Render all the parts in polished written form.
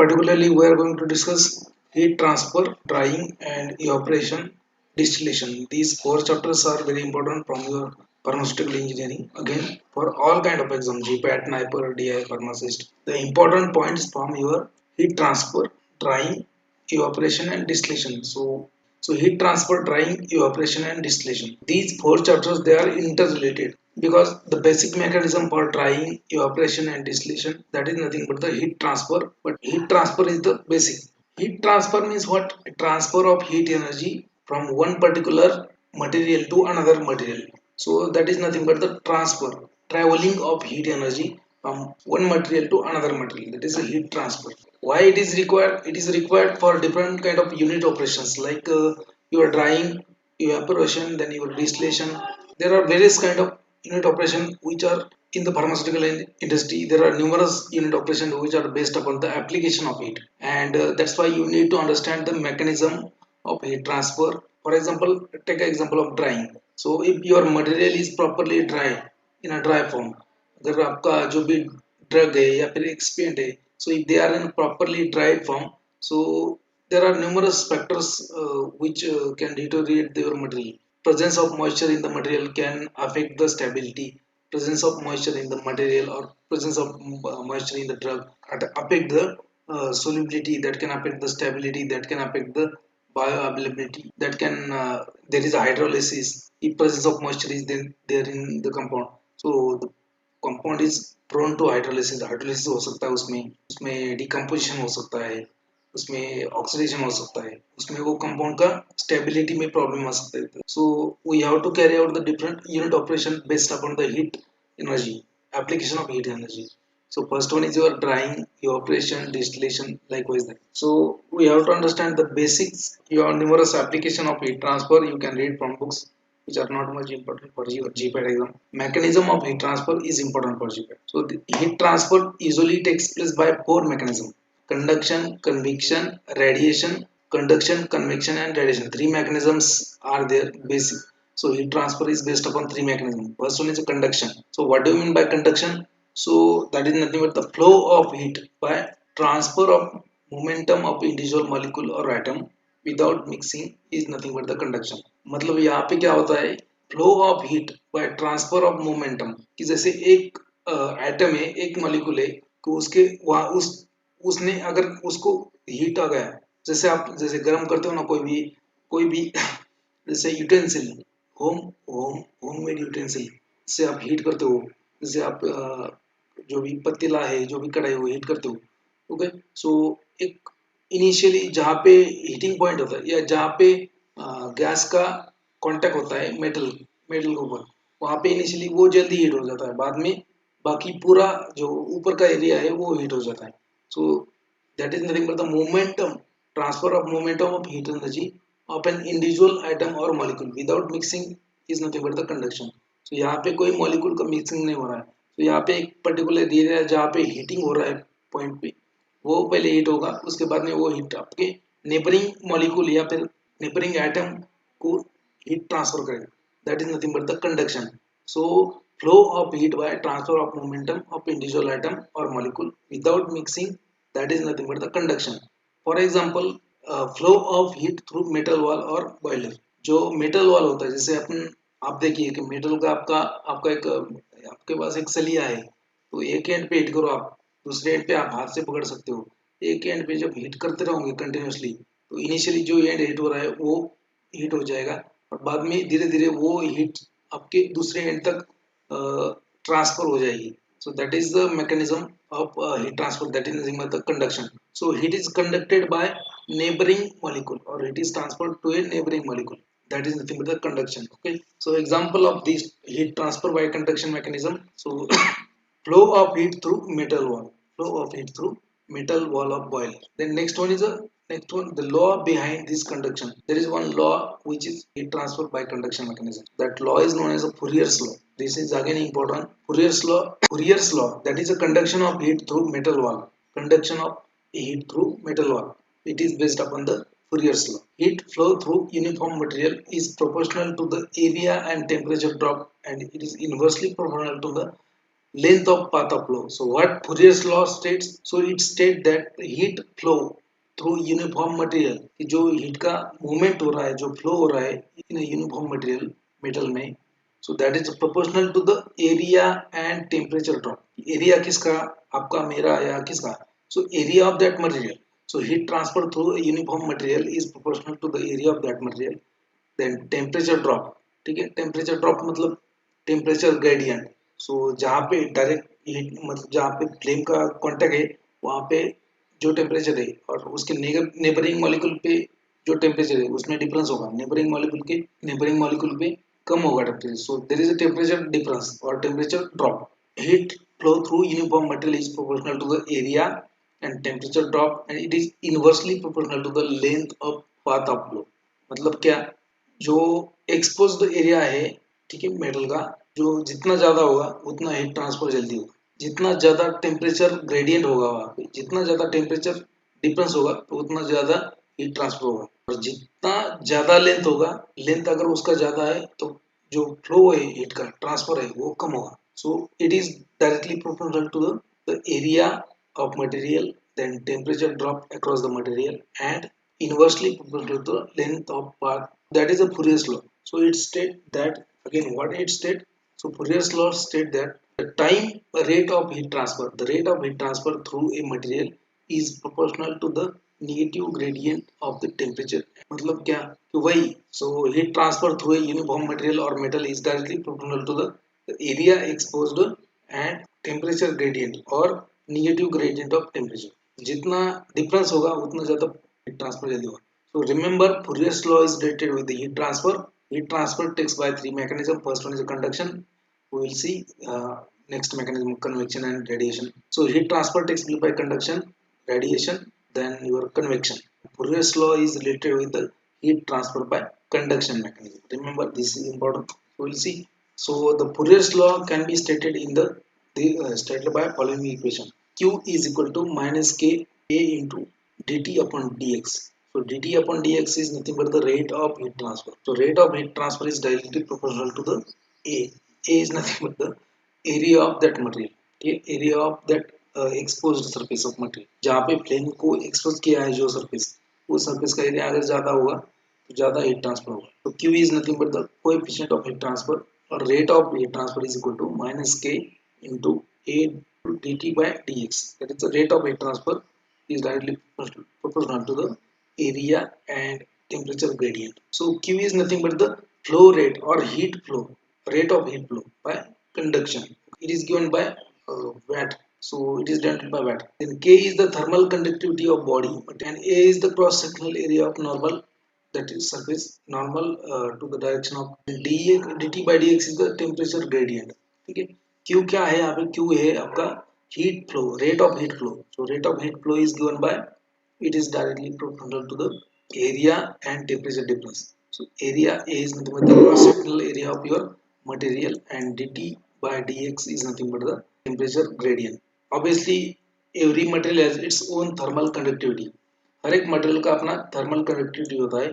particularly we are going to discuss heat transfer, drying and evaporation, distillation. These four chapters are very important from your pharmaceutical engineering. Again, for all kind of exam, GPAT, NIPER, DI, pharmacist, the important points from your heat transfer, drying, evaporation and distillation. So heat transfer, drying, evaporation and distillation. These four chapters they are interrelated because the basic mechanism for drying, evaporation and distillation that is nothing but the heat transfer. But heat transfer is the basic. Heat transfer means what? Transfer of heat energy from one particular material to another material. So that is nothing but the transfer, traveling of heat energy from one material to another material. That is a heat transfer. Why it is required? It is required for different kind of unit operations like your drying, evaporation, then your distillation. There are various kind of unit operation which are in the pharmaceutical industry. There are numerous unit operations which are based upon the application of heat, and that's why you need to understand the mechanism of heat transfer. For example, take an example of drying. So if your material is properly dry in a dry form, अगर आपका जो भी drug है या फिर एक्सपेंट है, so if they are in properly dried form, so there are numerous factors which can deteriorate their material. Presence of moisture in the material can affect the stability. Presence of moisture in the material or presence of moisture in the drug affect the solubility, that can affect the stability, that can affect the bioavailability, that can there is a hydrolysis if presence of moisture is then there in the compound. So the compound is prone to hydrolysis. Hydrolysis हो सकता है, उसमें उसमें decomposition हो सकता है, उसमें oxidation हो सकता है, उसमें वो कंपाउंड का स्टेबिलिटी में प्रॉब्लम आ सकता है. So we have to carry out the different unit operation based upon the heat energy, application of heat energy. So first one is your drying, evaporation, distillation, likewise that. So we have to understand the basics. Your numerous application of heat transfer you can read from books which are not much important for your GPAT exam. Mechanism of heat transfer is important for GPAT. So the heat transfer usually takes place by four mechanisms: conduction, convection, radiation. Conduction, convection and radiation. Three mechanisms are there basic. So heat transfer is based upon three mechanisms. First one is conduction. So what do you mean by conduction? So that is nothing but the flow of heat by transfer of momentum of individual molecule or atom without mixing is nothing but the conduction. मतलब यहाँ पे क्या होता है, flow of heat by transfer of momentum, कि जैसे एक atom है, एक मॉलिक्यूल है, तो उसके वहाँ उसने अगर उसको हीट आ गया, जैसे आप जैसे गर्म करते हो ना कोई भी जैसे utensil, home home homemade utensil से आप हीट करते हो, जैसे आप जो भी पतीला है, जो भी कढ़ाई वो हीट करते हो. ओके. सो एक इनिशियली जहाँ पे हीटिंग पॉइंट होता है या जहाँ पे गैस का कांटेक्ट होता है मेटल मेटल के ऊपर, वहाँ पे इनिशियली वो जल्दी हीट हो जाता है, बाद में बाकी पूरा जो ऊपर का एरिया है वो हीट हो जाता है. So that is nothing but the momentum, transfer of momentum of heat energy of an individual item और molecule without mixing is nothing but the conduction. So यहाँ पे कोई मॉलिक्यूल का मिक्सिंग नहीं हो रहा है. तो यहाँ पे एक पर्टिकुलर एरिया जहाँ पे हीटिंग हो रहा है पॉइंट पे, वो पहले हीट होगा, उसके बाद में वो हीट आपके नेबरिंग मॉलिक्यूल या फिर नेबरिंग एटम को हीट ट्रांसफर करेगा. That is nothing but the conduction. So flow of heat by transfer of momentum of individual item और molecule without mixing, that is nothing but the conduction. For example, flow of heat through metal wall और boiler. जो metal wall होता है, जैसे आप देखिए कि metal का आपका आपका एक आपके पास एक सलिया है, तो एक एंड पे हीट करो आप, दूसरे एंड पे आप हाथ से पकड़ सकते हो. एक एंड पे जब हीट करते रहोगे कंटिन्यूसली, तो इनिशियली जो एंड हीट हो रहा है वो हीट हो जाएगा, और बाद में धीरे धीरे वो हीट आपके दूसरे एंड तक ट्रांसफर हो जाएगी. So that is the mechanism of heat transfer, that is nothing but the conduction. So heat is conducted by neighboring molecule or it is transferred to a neighboring molecule. That is nothing but the conduction. Okay. So example of this heat transfer by conduction mechanism. So flow of heat through metal wall. Flow of heat through metal wall of boiler. Then next one, the law behind this conduction. There is one law which is heat transfer by conduction mechanism. That law is known as a Fourier's law. This is again important. Fourier's law. That is a conduction of heat through metal wall. Conduction of heat through metal wall. It is based upon the Fourier's law. Heat flow through uniform material is proportional to the area and temperature drop, and it is inversely proportional to the length of path of flow. So what Fourier's law states? So it states that heat flow through uniform material, कि जो heat का movement हो रहा है, जो flow हो रहा है in a uniform material metal में, so that is proportional to the area and temperature drop. Area किसका? आपका, मेरा या किसका? So area of that material. So heat transfer through a uniform material is proportional to the area of that material. Then temperature drop. ठीक है, temperature drop मतलब temperature gradient. सो जहाँ पे डायरेक्ट हीट मतलब जहाँ पे फ्लेम का कांटेक्ट है वहाँ पे जो टेम्परेचर है और उसके नेबरिंग मॉलिक्यूल पे जो टेम्परेचर है उसमें डिफरेंस होगा. नेबरिंग मॉलिक्यूल पे कम होगा temperature. So there is a temperature difference और temperature drop. Heat flow through uniform material is proportional to the area and temperature drop, and it is inversely proportional to the length of path of flow. मतलब क्या? जो exposed area है, ठीक है, metal का, जो जितना ज्यादा होगा उतना हीट ट्रांसफर जल्दी होगा. जितना ज्यादा टेम्परेचर ग्रेडियंट होगा वहाँ पे, जितना ज्यादा टेम्परेचर डिफरेंस होगा तो उतना ज्यादा हीट ट्रांसफर होगा. और जितना ज्यादा लेंथ होगा, लेंथ अगर उसका ज्यादा है तो जो फ्लो है हीट का ट्रांसफर है वो कम होगा. So it is directly proportional to the area of material, then temperature drop across the material, and inversely proportional to the length of path. That is a Fourier's law. So it states that, again, what it states? So Fourier's law states that the time rate of heat transfer, the rate of heat transfer through a material is proportional to the negative gradient of the temperature. मतलब क्या? कि वही, so heat transfer through a uniform material or metal is directly proportional to the area exposed and temperature gradient or negative gradient of temperature. जितना difference होगा उतना ज़्यादा heat transfer जल्दी होगा. So remember, Fourier's law is related with the heat transfer. Heat transfer takes by three mechanisms. First one is the conduction. We will see next mechanism, convection and radiation. So heat transfer takes place by conduction, radiation, then your convection. Fourier's law is related with the heat transfer by conduction mechanism. Remember, this is important. We will see. So the Fourier's law can be stated in stated by following equation. Q is equal to minus K A into dt upon dx. So dt upon dx is nothing but the rate of heat transfer. So rate of heat transfer is directly proportional to the A. A is nothing but the area of that material. Okay, area of that exposed surface of material. जहाँ पे flame को expose किया है जो surface, वो surface का area अगर ज़्यादा होगा तो ज़्यादा heat transfer होगा. तो Q is nothing but the coefficient of heat transfer, or rate of heat transfer is equal to minus K into A dt by dx. That is the rate of heat transfer is directly proportional to the area and temperature gradient. So Q is nothing but the flow rate or heat flow, rate of heat flow by conduction. It is given by watt. So it is denoted by watt. Then K is the thermal conductivity of body, and A is the cross sectional area of normal, that is surface normal to the direction of dt by dx is the temperature gradient. ठीक है. Q क्या है यहाँ पे? Q है आपका heat flow, rate of heat flow. So rate of heat flow is given by, it is directly proportional to the area and temperature difference. So area A is nothing but the cross sectional area of your material, and dt by dx is nothing but the temperature gradient. Obviously every material has its own thermal conductivity. हर एक material का अपना thermal conductivity होता है,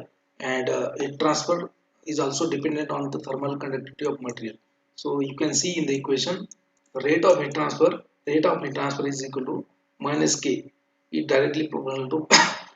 and heat transfer is also dependent on the thermal conductivity of material. So you can see in the equation, rate of heat transfer is equal to minus K. It directly proportional to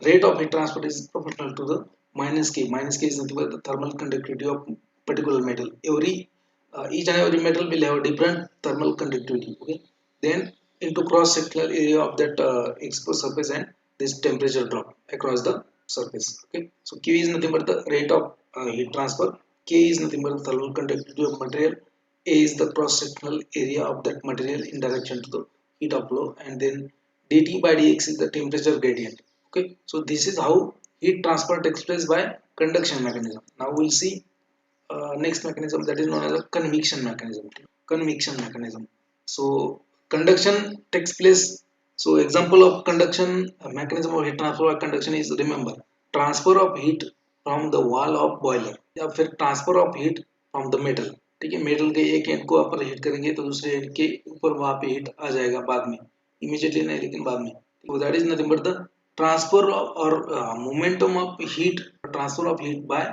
rate of heat transfer is proportional to the minus K. Minus K is nothing but the thermal conductivity of particular metal. Each and every metal will have a different thermal conductivity. Okay, then into cross sectional area of that exposed surface, and this temperature drop across the surface. Okay, so Q is nothing but the rate of heat transfer. K is nothing but the thermal conductivity of material. A is the cross sectional area of that material in direction to the heat of flow, and then dt by dx is the temperature gradient. Okay, so this is how heat transfer takes place by conduction mechanism. Now we'll see next mechanism, that is known as a convection mechanism. Convection mechanism. So conduction takes place. So example of conduction mechanism of heat transfer by conduction is, remember, transfer of heat from the wall of boiler, या फिर transfer of heat from the metal. ठीक है, metal के एक and को आप heat करेंगे तो दूसरे एंड के ऊपर वहां पे हीट आ जाएगा बाद में, इमीडिएटली नहीं लेकिन बाद में. So that is nothing but the transfer or momentum of heat, transfer of heat by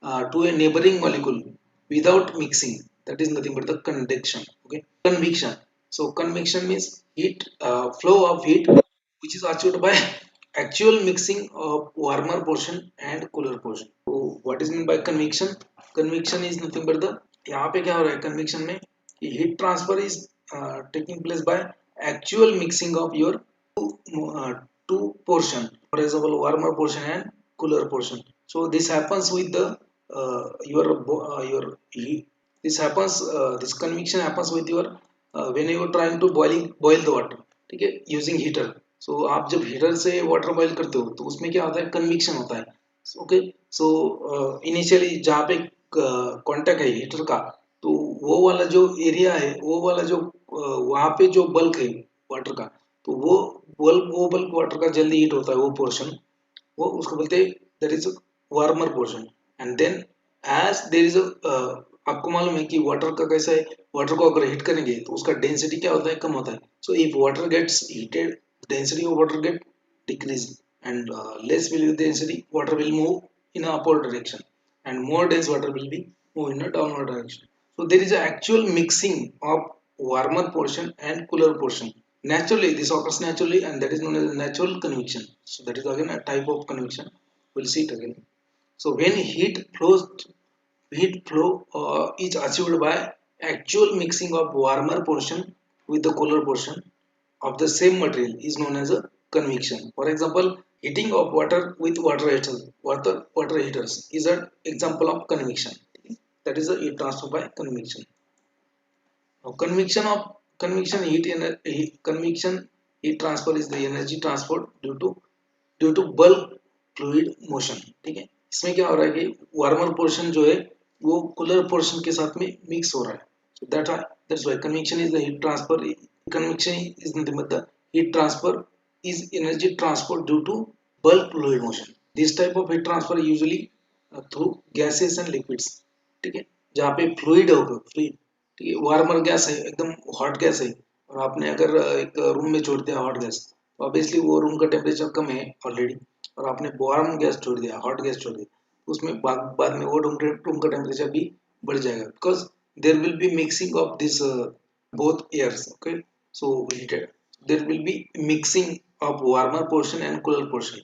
to a neighboring molecule without mixing. That is nothing but the conduction. Okay, convection. So convection means heat flow of heat which is achieved by actual mixing of warmer portion and cooler portion. So what is meant by convection? Convection is nothing but the, यहाँ पे क्या हो रहा है convection में कि heat transfer is taking place by actual mixing of your uh, two portion, for example warmer portion and cooler portion. So this happens with the your heat. This happens this convection happens with your when you are trying to boil the water, ठीक है, using heater. So आप जब heater से water boil करते हो तो उसमें क्या होता है, कन्विक्शन होता है. ओके, सो इनिशियली जहाँ पे कांटेक्ट है हीटर का, तो वो वाला जो एरिया है, वो वाला जो वहाँ पे जो बल्क है वाटर का, तो वो बल्क वाटर का जल्दी हीट होता है वो पोर्शन, वो उसको बोलते हैं that is warmer portion. And then as there is आपको मालूम है कि वाटर का कैसा है, वाटर को अगर हीट करेंगे तो उसका डेंसिटी क्या होता है, कम होता है. So if water gets heated, density of water get decreased, and less will be density, water will move in a upward direction, and more dense water will be move in a downward direction. So there is an actual mixing of warmer portion and cooler portion. Naturally this occurs naturally, and that is known as natural convection. So that is again a type of convection. We'll see it again. So when heat flow is achieved by actual mixing of warmer portion with the cooler portion of the same material is known as a convection. For example, heating of water with water heaters is an example of convection. That is a heat transfer by convection. Now, convection heat transfer is the energy transport due to bulk fluid motion. ठीक है, इसमें क्या हो रहा है कि warmer portion जो है वो कूलर पोर्शन के साथ में मिक्स हो रहा है. So that's why convection is the heat transfer. Convection is nothing but the heat transfer is energy transport due to bulk fluid motion. This type of heat transfer usually through gases and liquids. ठीक है, जहाँ पे fluid होगा, fluid, ठीक है, warmer gas है, एकदम hot gas है, और आपने अगर एक रूम में छोड़ दिया हॉट गैस, तो ऑब्वियसली वो रूम का टेम्परेचर कम है ऑलरेडी, और आपने वार्म गैस छोड़ दिया, हॉट गैस छोड़ दिया, तो उसमें बाद में वो रूम का टेम्परेचर भी बढ़ जाएगा, because there will be mixing of this both airs. Okay, so heated, there will be mixing of warmer portion and cooler portion.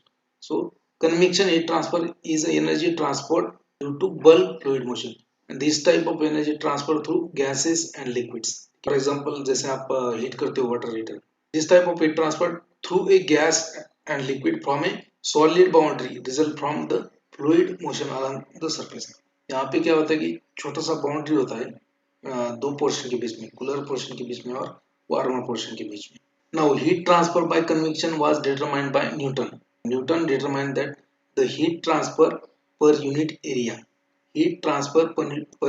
So convection heat transfer is energy transport due to bulk fluid motion, and this type of energy transfer through gases and liquids. For example, जैसे आप heat करते हो water heater, this type of heat transfer through a gas and liquid from a solid boundary result from the fluid motion along the surface. यहाँ पे क्या होता है कि छोटा सा बाउंड्री होता है दो पोर्शन के बीच में, कूलर पोर्शन के बीच में और वार्मर पोर्शन के बीच में. Now heat transfer by convection was determined by Newton. Newton determined that the heat transfer per unit area, heat transfer per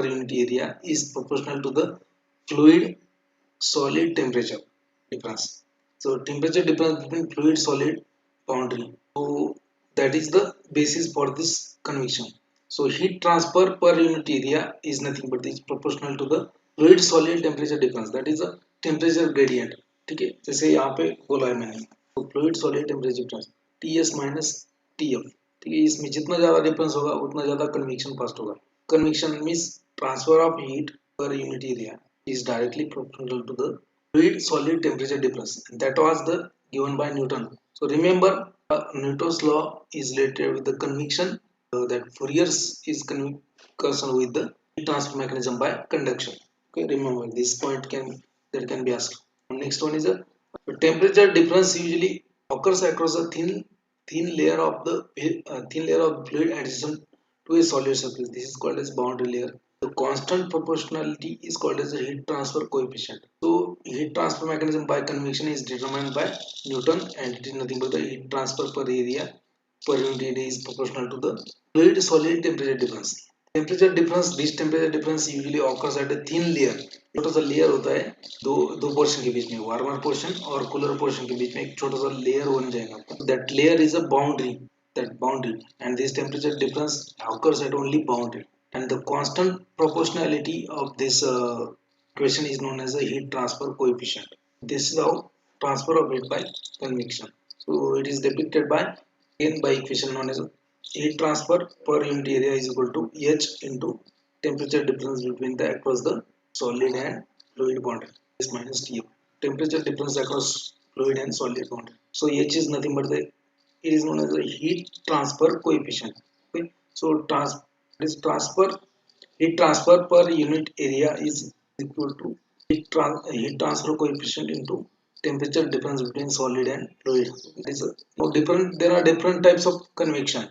unit area is proportional to the fluid solid temperature difference. So temperature difference between fluid solid boundary. So that is the basis for this convection. So heat transfer per unit area is nothing but is proportional to the fluid solid temperature difference. That is a temperature gradient. ठीक है, जैसे यहाँ पे बोला है मैंने, तो fluid solid temperature difference Ts minus Tf. ठीक है, इसमें जितना ज़्यादा डिफरेंस होगा उतना ज़्यादा कन्वेक्शन फास्ट होगा. Convection means transfer of heat per unit area is directly proportional to the fluid solid temperature difference. That was the given by Newton. So remember, Newton's law is related with the convection, that Fourier's is concerned with the heat transfer mechanism by conduction. Okay, remember this point that can be asked. Next one is a temperature difference usually occurs across a thin layer of the thin layer of fluid adjacent to a solid surface. This is called as boundary layer. The constant proportionality is called as a heat transfer coefficient. So heat transfer mechanism by convection is determined by Newton, and it is nothing but the heat transfer per area per unit area is proportional to the fluid solid temperature difference. Temperature difference, this temperature difference usually occurs at a thin layer. छोटा सा layer होता है दो portion के बीच में, warmer portion और cooler portion के बीच में एक छोटा सा लेयर बन जाएगा. That layer is a boundary, that boundary, and this temperature difference occurs at only boundary, and the constant proportionality of this equation is known as a heat transfer coefficient. This is how transfer of heat by convection. So it is depicted by again by equation known as heat transfer per unit area is equal to H into temperature difference between the across the solid and fluid boundary, this minus T. temperature difference across fluid and solid boundary. So H is nothing but the it is known as the heat transfer coefficient. Okay, so this heat transfer per unit area is equal to heat transfer coefficient into temperature difference between solid and fluid. It is different. There are different types of convection,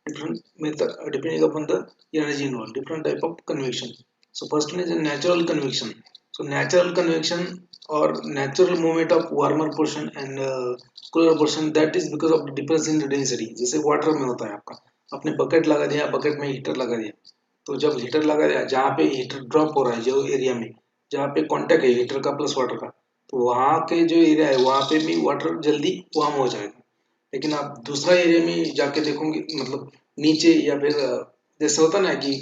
different method depending upon the energy involved. Different type of convection. So first one is a natural convection. So natural convection or natural movement of warmer portion and cooler portion, that is because of the difference in the density. जैसे water में होता है आपका, आपने bucket लगा दिया, bucket में heater लगा दिया, तो जब हीटर लगा दिया जहाँ पे हीटर ड्रॉप हो रहा है जो एरिया में जहाँ पे कांटेक्ट है हीटर का प्लस वाटर का, तो वहाँ के जो एरिया है वहाँ पे भी वाटर जल्दी वार्म हो जाएगा। लेकिन आप दूसरा एरिया में जाके देखोगे मतलब नीचे या फिर जैसे होता ना कि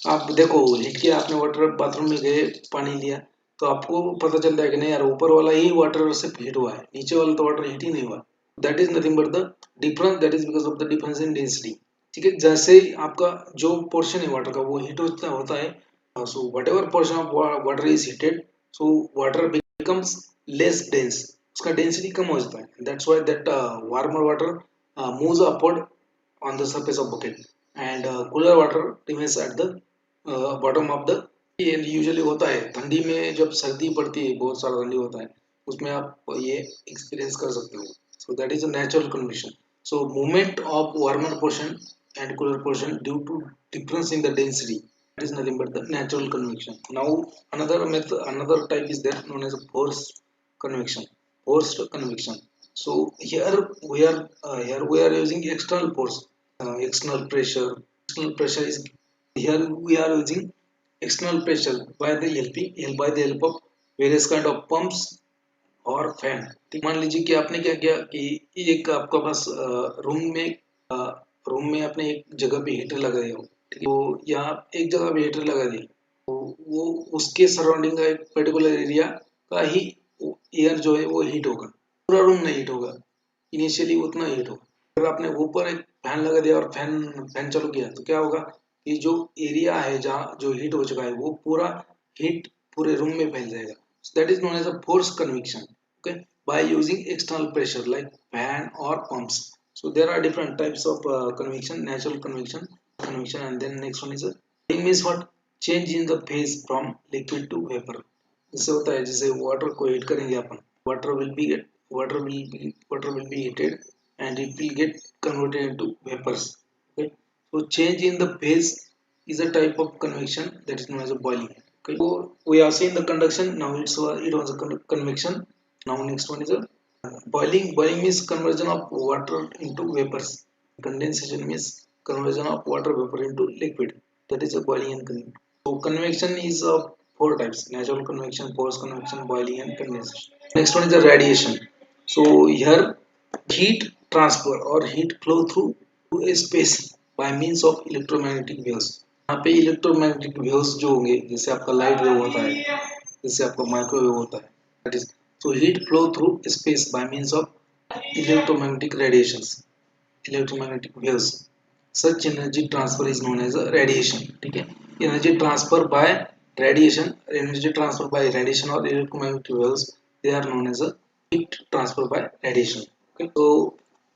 आप देखो हीट किया आपने वाटर बाथरूम में गए पानी लिया तो आपको पता चलता है कि नहीं यार ऊपर वाला ही वाटर से हीट हुआ है, नीचे वाला तो वाटर हीट ही नहीं हुआ। That is nothing but the difference, that is because of the difference in density. ठीक है, जैसे ही आपका जो पोर्शन है वाटर का वो हीट होता है, so what ever portion of water is heated, so water becomes less dense, उसका डेंसिटी कम हो जाता है। That's why that warmer water moves upward on the surface of bucket and cooler water remains at the bottom of the। ये usually होता है ठंडी में जब सर्दी पड़ती है बहुत सारा ठंडी होता है उसमें आप ये एक्सपीरियंस कर सकते हो। सो that is a natural condition. So movement of warmer portion and cooler portion due to difference in the density, that is nothing but the natural convection. Now another method, another type is there known as a forced convection. Forced convection. So here we are using external force, external pressure. External pressure is here we are using external pressure by the by the help of various kind of pumps और fan. ठीक, मान लीजिए कि आपने क्या किया कि एक आपका पास रूम में आपने एक जगह पे हीटर लगा दिया हो, ठीक है, तो यहाँ एक जगह पे हीटर लगा दिया तो वो उसके सराउंडिंग का एक पर्टिकुलर एरिया का ही एयर जो है वो हीट होगा, पूरा रूम नहीं हीट होगा, इनिशियली उतना हीट होगा। अगर आपने ऊपर एक फैन लगा दिया और फैन फैन चालू किया तो क्या होगा कि जो एरिया है जहाँ जो हीट हो चुका है वो पूरा हीट पूरे रूम में फैल जाएगा। So that is known as a forced convection, okay, by using external pressure like fan or pumps. So there are different types of convection, natural convection, and then next one is a thing means what change in the phase from liquid to vapor। जैसे होता है जैसे water को heat करेंगे अपन, water will be get water will be heated and it will get converted into vapors, okay। So change in the phase is a type of convection that is known as a boiling, okay। So we have seen the conduction, now it was a convection. Now next one is a boiling. Boiling means conversion of water into vapors. Condensation means conversion of water vapor into liquid, that is a boiling and convection. So convection is of four types: natural convection, forced convection, boiling and condensation. Next one is the radiation. So here heat transfer or heat flow through to a space by means of electromagnetic waves। यहाँ पे electromagnetic waves जो होंगे जैसे आपका light wave होता है, जैसे आपका माइक्रोवेव होता है, that is so heat flow through space by means of electromagnetic radiations, electromagnetic waves। Such energy transfer is known as a radiation। ठीक है, energy transfer by radiation, energy transfer by radiation or electromagnetic waves, they are known as a heat transfer by radiation, okay। So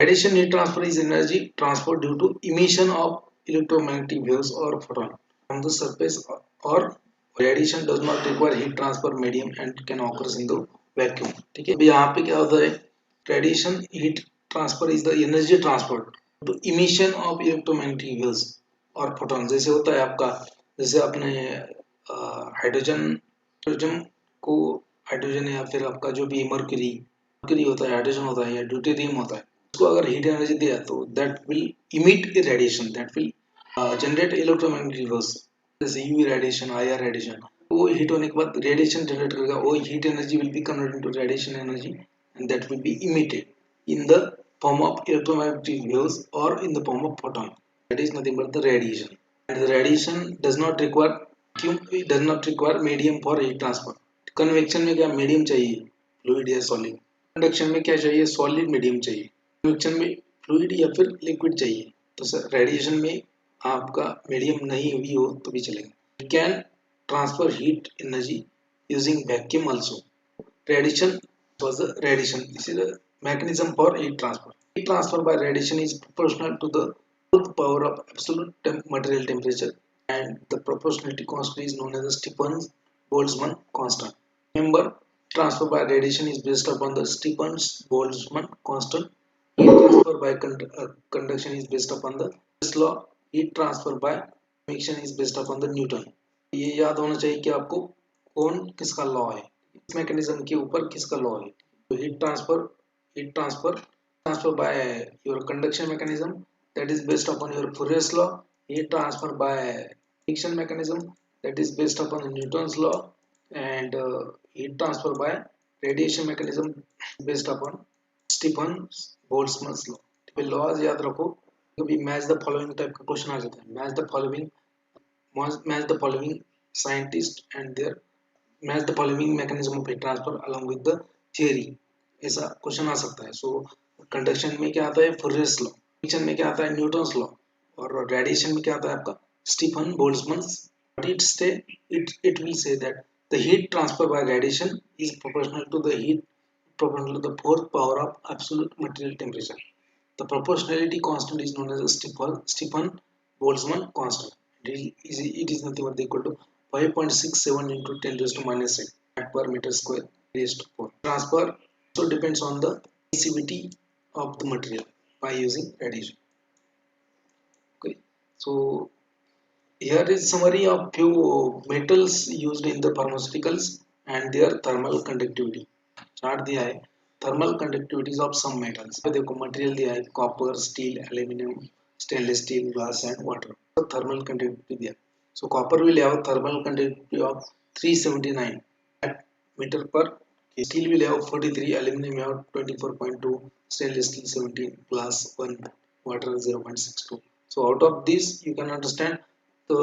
radiation heat transfer is energy transfer due to emission of electromagnetic waves or photon from the surface, or radiation does not require heat transfer medium and can occur in the vacuum। ठीक है, अभी यहाँ पे क्या होता है, radiation heat transfer is the energy transfer to emission of electromagnetic waves और photon। जैसे होता है आपका, जैसे आपने हाइड्रोजन हाइड्रोजन को हाइड्रोजन या फिर आपका जो भी मर्क्यूरी मर्क्यूरी होता है, हाइड्रोजन होता है या ड्यूटेरियम होता है, उसको अगर हीट एनर्जी दिया तो that will emit A radiation that will generate electromagnetic waves, जैसे यूवी रेडिएशन, आईआर रेडिएशन। वो हीट होने के बाद रेडिएशन जनरेट करेगा, वो heat energy will be converted into radiation energy and that will B emitted in the form of electromagnetic waves or in the form of photon, that is nothing but the radiation। and the radiation does not require it does not require medium for heat transfer। Convection में क्या medium चाहिए, fluid या solid. Conduction में क्या चाहिए, solid medium चाहिए। Convection में fluid या फिर लिक्विड चाहिए। तो सर रेडिएशन में आपका मीडियम नहीं भी हो तो भी चलेगा। Can transfer heat energy using vacuum also. Radiation was the radiation. This is a mechanism for heat transfer. Heat transfer by radiation is proportional to the fourth power of absolute material temperature, and the proportionality constant is known as the Stefan-Boltzmann constant. Remember, transfer by radiation is based upon the Stefan-Boltzmann constant. Heat transfer by conduction is based upon the First law. Heat transfer by convection is based upon the Newton. ये याद होना चाहिए कि आपको कौन किसका law है, इस मैकेनिज्म के ऊपर किसका लॉ है. तो heat transfer by your conduction mechanism, that is based upon your Fourier's law. Heat transfer by friction mechanism, that is based upon Newton's law. And heat transfer by radiation mechanism based upon Stefan Boltzmann's law. Laws याद रखो, कभी match the following type का question आ जाता है. Match the following scientist and their match the following mechanism of heat transfer along with the theory, ऐसा question आ सकता है. सो कंडक्शन में क्या आता है, फुरियर्स लॉ. फ्रिक्शन में क्या आता है, न्यूटन्स लॉ. और रेडिएशन में क्या आता है आपका, Stefan Boltzmann's. But it will say that the heat transfer by radiation is proportional to the fourth power of absolute material temperature. The proportionality constant is known as a Stefan Boltzmann constant. It is nothing but equal to 5.67 into 10 raised to minus 8 per meter square raised to 4. Transfer also depends on the emissivity of the material by using radiation. Okay, so here is summary of few metals used in the pharmaceuticals and their thermal conductivity. Chart दिया है thermal conductivities of some metals. देखो material दिया है copper, steel, aluminium, stainless steel, glass and water. Thermal conductivity दिया. So copper will have thermal conductivity of 379 metre per. Steel will have 43, aluminium have 24.2, stainless steel 17, glass 1, water 0.62. So out of this you can understand the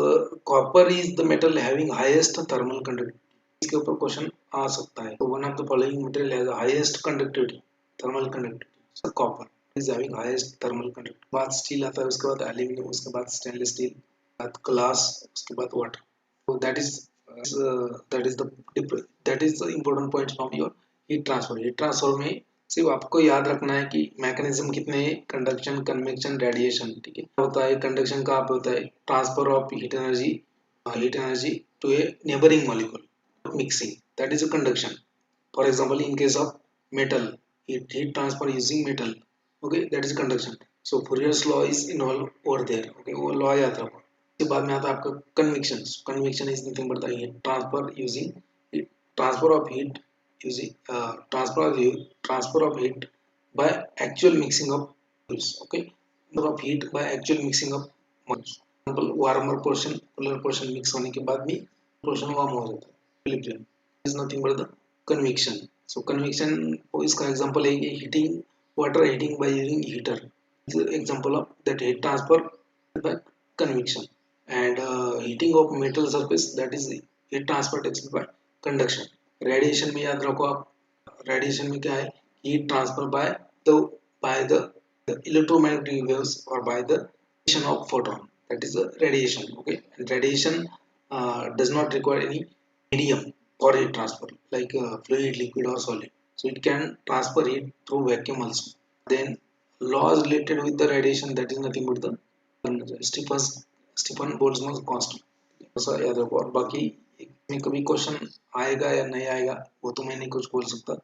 copper is the metal having highest thermal conductivity. इसके ऊपर question आ सकता है. तो one of the following material has highest conductivity, thermal conductivity. So copper is having highest thermal conductivity. बाद steel आता है, उसके बाद एल्यूमिनियम, उसके बाद स्टेनलेस स्टील, बाद ग्लास, उसके बाद वाटर. तो that is the important point from your heat transfer. Heat transfer में सिर्फ आपको याद रखना है कि मैकेनिज्म कितने हैं, कंडक्शन, कन्वेक्शन, रेडिएशन. ठीक है, होता है कंडक्शन का आप होता है transfer of heat energy to a neighbouring molecule. Mixing, that is a conduction. For example, in case of metal, heat transfer using metal, okay, that is conduction. So Fourier's law is involved over there. Okay, वो law याद रखो. इसके बाद में आता है आपका convection. Convection is nothing but the heat transfer using transfer of heat using transfer of heat by actual mixing of molecules. Okay, transfer of heat by actual mixing of molecules. For example, warmer portion, cooler portion mix होने के बाद भी portion warm हो जाता है. Equilibrium is nothing but the convection. So convection इसका example है heating water, heating by using heater. This is example of that heat transfer by convection. And heating of metal surface, that is heat transfer takes by conduction. Radiation में याद रखो आप, radiation में क्या है, heat transfer by the electromagnetic waves or by the emission of photon. That is the radiation. Okay, and radiation does not require any medium for heat transfer like fluid, liquid or solid. So it can transfer heat through vacuum also. Then laws related with the radiation, that is nothing but the Stefan Boltzmann constant. ऐसा याद रखो. और बाकी में कभी question आएगा या नहीं आएगा वो तो मैं नहीं कुछ बोल सकता.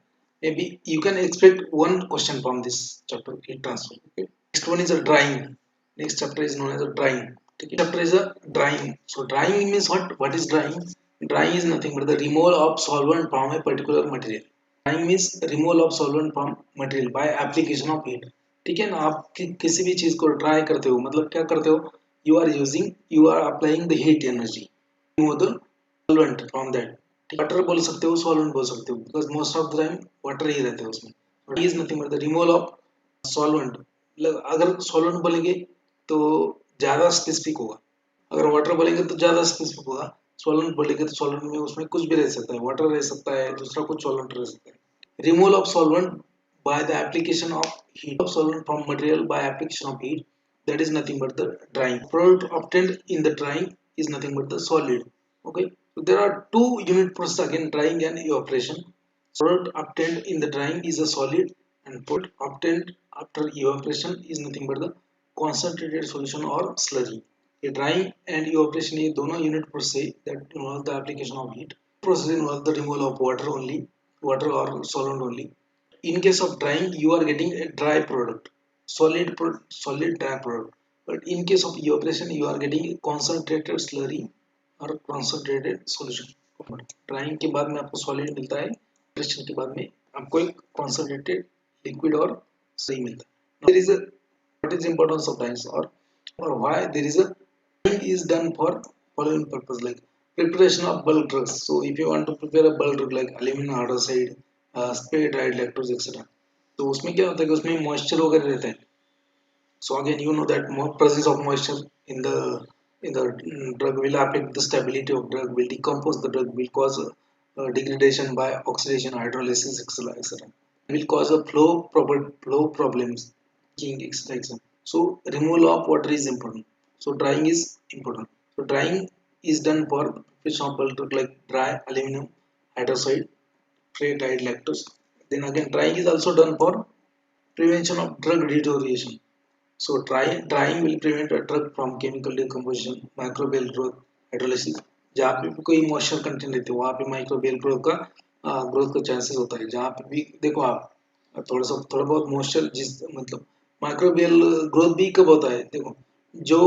Maybe you can expect one question from this chapter, heat transfer. Okay. Next one is a drying. Next chapter is known as a drying. Okay. Chapter is a drying. So drying means what? What is drying? Drying is nothing but the removal of solvent from a particular material. Drying means removal of solvent from material by application of heat. ठीक है ना, आप किसी भी चीज को dry करते हो मतलब क्या करते हो, you are applying the heat energy, remove the solvent from that. Water बोल सकते हो, सॉल्वेंट बोल सकते हो, because most of the time water ही रहते हैं उसमें. Is nothing but the removal of solvent. अगर सॉल्वेंट बोलेंगे तो ज्यादा स्पेसिफिक होगा, अगर वाटर बोलेंगे तो ज्यादा स्पेसिफिक होगा. सॉल्वेंट बोलेंगे तो सॉल्वेंट में उसमें कुछ भी रह सकता है, वाटर रह सकता है, दूसरा कुछ सॉल्वेंट रह सकता है. Removal of solvent by the application of heat of solvent from material by application of heat, that is nothing but the drying. Product obtained in the drying is nothing but the solid. Okay, so there are two unit process again, drying and evaporation. Product obtained in the drying is a solid, and product obtained after evaporation is nothing but the concentrated solution or slurry. A drying and evaporation ये दोनों unit process that involve the application of heat. Process involve the removal of water only, water or solvent only. In case of drying, you are getting a dry product, solid dry product. But in case of evaporation, you are getting a concentrated slurry और concentrated solution. Drawing के बाद में आपको solid मिलता है, evaporation के बाद में आपको एक concentrated liquid और सही मिलता है. There is a what is importance of drying or why there is a drying is done for following purpose like preparation of bulk drugs. So if you want to prepare a bulk drug like aluminum hydroxide, spray dried lactose etc. तो उसमें क्या होता है कि उसमें moisture वगैरह रहता है. So again, you know that more presence of moisture in the drug will affect the stability of drug, will decompose the drug, will cause degradation by oxidation, hydrolysis, etc. etc. Will cause a flow problems, etc. etc. So removal of water is important. So drying is important. So drying is done for preparation of bulk drug like dry aluminum hydroxide, spray dried lactose. Then again, drying is also done for prevention of drug deterioration. So drying will prevent a drug from chemical decomposition, microbial growth, hydrolysis. जहाँ पे भी कोई moisture content रहते हैं वहाँ पे microbial growth का chances होता है. जहाँ पे भी देखो आप थोड़ा बहुत मॉइस्चर जिस मतलब माइक्रोबियल ग्रोथ भी कब होता है देखो जो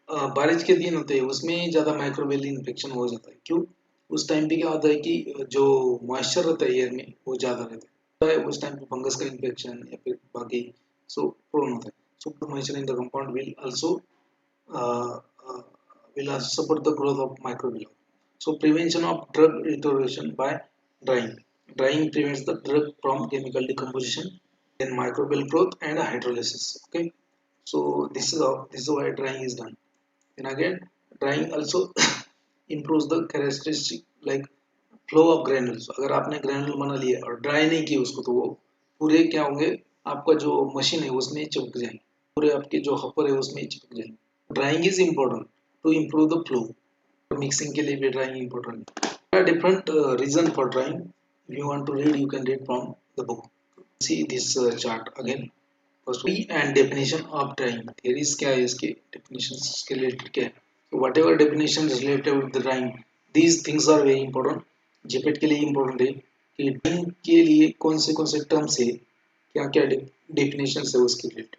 बारिश के दिन होते हैं उसमें ज़्यादा माइक्रोबियल इन्फेक्शन हो जाता है. क्यों? उस टाइम पे क्या होता है कि जो मॉइस्चर रहता है एयर में वो ज़्यादा रहता है. उस टाइम पे फंगस का इन्फेक्शन या फिर बाकी सो प्रोन होता है. So moisture in the compound uh, uh, will also support the growth of microbial. So prevention of drug deterioration by drying. Drying prevents the drug from chemical decomposition, then microbial growth and hydrolysis. Okay, so this is why drying is done. And again, drying also improves the characteristic like flow of granules. अगर आपने granule बना लिया और dry नहीं किया उसको तो वो पूरे क्या होंगे आपका जो मशीन है उसमें चिपक जाएंगे, पूरे आपके जो हपर है उसमें चिपक जाएंगे. Drying is important to improve the flow. Mixing के लिए भी ड्राइंग इम्पोर्टेंट है. Different reason for drying. If you want to read you can read from the book. See this chart again. First and definition of drying. Theories क्या है इसके, definitions के related क्या है. So whatever definitions related with the drawing, these things are very important. जेपेट के लिए important है कि ड्राइंग के लिए कौन से टर्म्स है, क्या क्या डेफिनेशन है उसके रिलेटेड,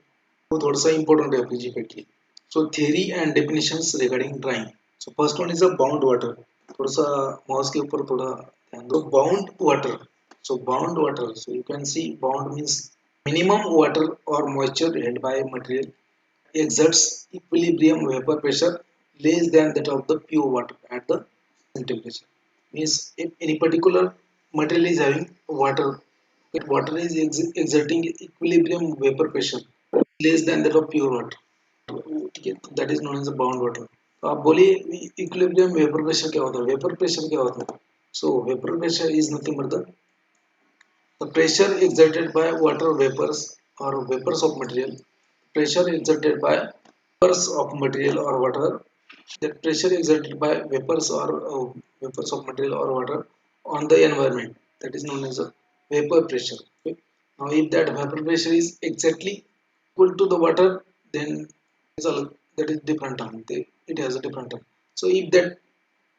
वो थोड़ा सा इम्पोर्टेंट है आपकी जेपेट के लिए. So theory and definitions regarding drying. So first one is a bound water. थोड़ा सा माउस के ऊपर थोड़ा ध्यान दो. Bound water. So bound water, so you can see bound means minimum water or moisture held by a material exerts equilibrium vapor pressure less than that of the pure water at the same temperature. Means if any particular material is having water, that water is exerting equilibrium vapor pressure less than that of pure water. ठीक है, that is known as a bound water. तो आप बोलिए equilibrium vapour pressure क्या होता है. Vapour pressure क्या होता है. सो vapour pressure is nothing but the pressure exerted by water vapors or vapors of material. Pressure exerted by vapors of material or water. That pressure exerted by vapors or vapors of material or water on the environment. That is known as a vapor pressure. Okay? Now, if that vapor pressure is exactly equal to the water, then that is different term. It has a different term. So, if that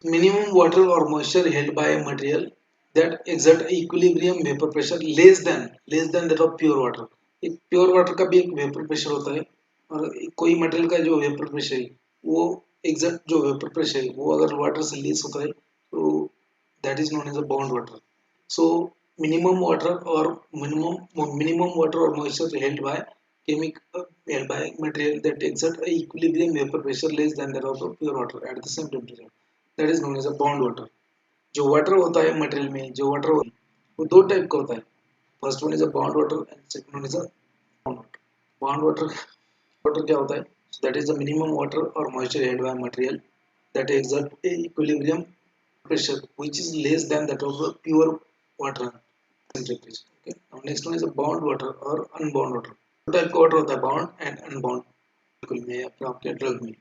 minimum water or moisture held by a material that exert equilibrium vapor pressure less than that of pure water. एक pure water का भी एक vapour pressure होता है और कोई material का जो वेपर प्रेशर है वो एग्जैक्ट जो वेपर प्रेशर है वो अगर वाटर से लेस होता है तो that is known as a bound water. So minimum water or minimum water or moisture held by held by material that exert a equilibrium vapor pressure less than that of the pure water at the same temperature. That is known as a bound water. जो water होता है material में जो water वो दो type का होता है. First one is a bound water and second one is a bound water. Bound water water क्या होता है. That is the minimum water और moisture held by material that exert a equilibrium pressure which is less than that of the pure water temperature. Okay. Now next one is a bound water or unbound water. दो type का water होता है bound and unbound. बिल्कुल में या फिर आपके drug में.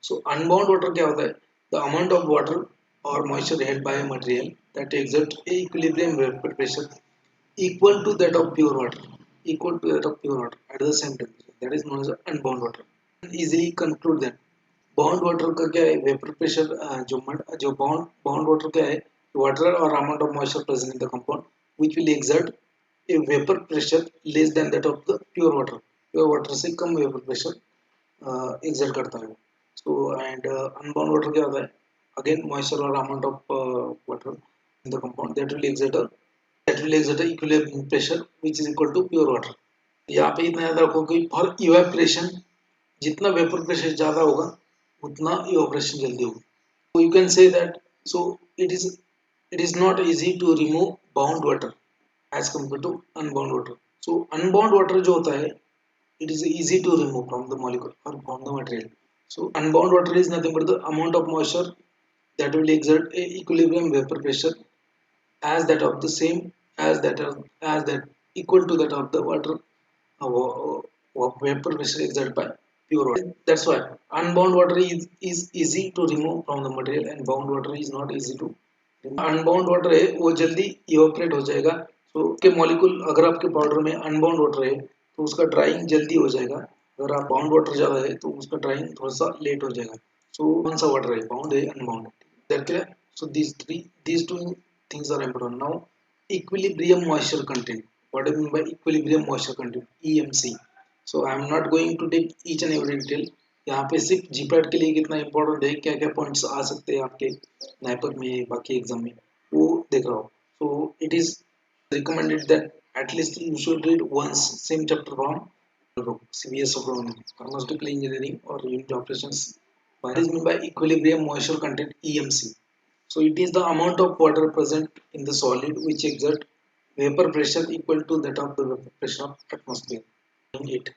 सो अनबाउंड वाटर क्या होता है. The amount of water or moisture held by a material that exert a equilibrium vapor pressure equal to that of pure water, equal to that of pure water at the same temperature. That is known as unbound water. Easily conclude that bound water का क्या है vapour pressure जो bound water क्या है water और amount of moisture present in the compound which will exert A vapour pressure less than that of the pure water से कम vapour pressure exert करता है सो एंड अनबाउंड वाटर क्या होता है अगेन मॉइस्चर और amount of water in the compound that will exert equilibrium pressure which is equal to pure water यहाँ पे इतना याद रखो कि फॉर इवेपोरेशन जितना वेपर प्रेशर ज़्यादा होगा उतना इवेपोरेशन जल्दी होगी so you can say that so it is not easy to remove bound water as compared to unbound water so unbound water जो होता है it is easy to remove from the molecule or from the material so unbound water is nothing but the amount of moisture that will exert a equilibrium vapor pressure as that of the same as that equal to that of the water vapor pressure exerted by pure water. That's why unbound water is easy to remove from the material and bound water is not easy to remove. Unbound water है वो जल्दी evaporate हो जाएगा तो के molecule अगर आपके powder में अनबाउंड वाटर है तो उसका ड्राइंग जल्दी हो जाएगा अगर आप बाउंड वाटर ज़्यादा है तो उसका ड्राइंग थोड़ा सा लेट हो जाएगा सो कौन सा वाटर है बाउंड है unbound that clear so these two things are important now equilibrium moisture content what I mean by equilibrium moisture content EMC so I am not going to take each and every detail यहाँ पे सिर्फ GPAT के लिए कितना important है क्या क्या points आ सकते हैं आपके नाइपर में बाकी एग्जाम में वो देख रहा हूँ so it is recommended that at least you should read once same chapter from CBS pharmaceutical engineering or unit operations what is meant by equilibrium moisture content EMC so it is the amount of water present in the solid which exert vapor pressure equal to that of the vapor pressure of atmosphere. It.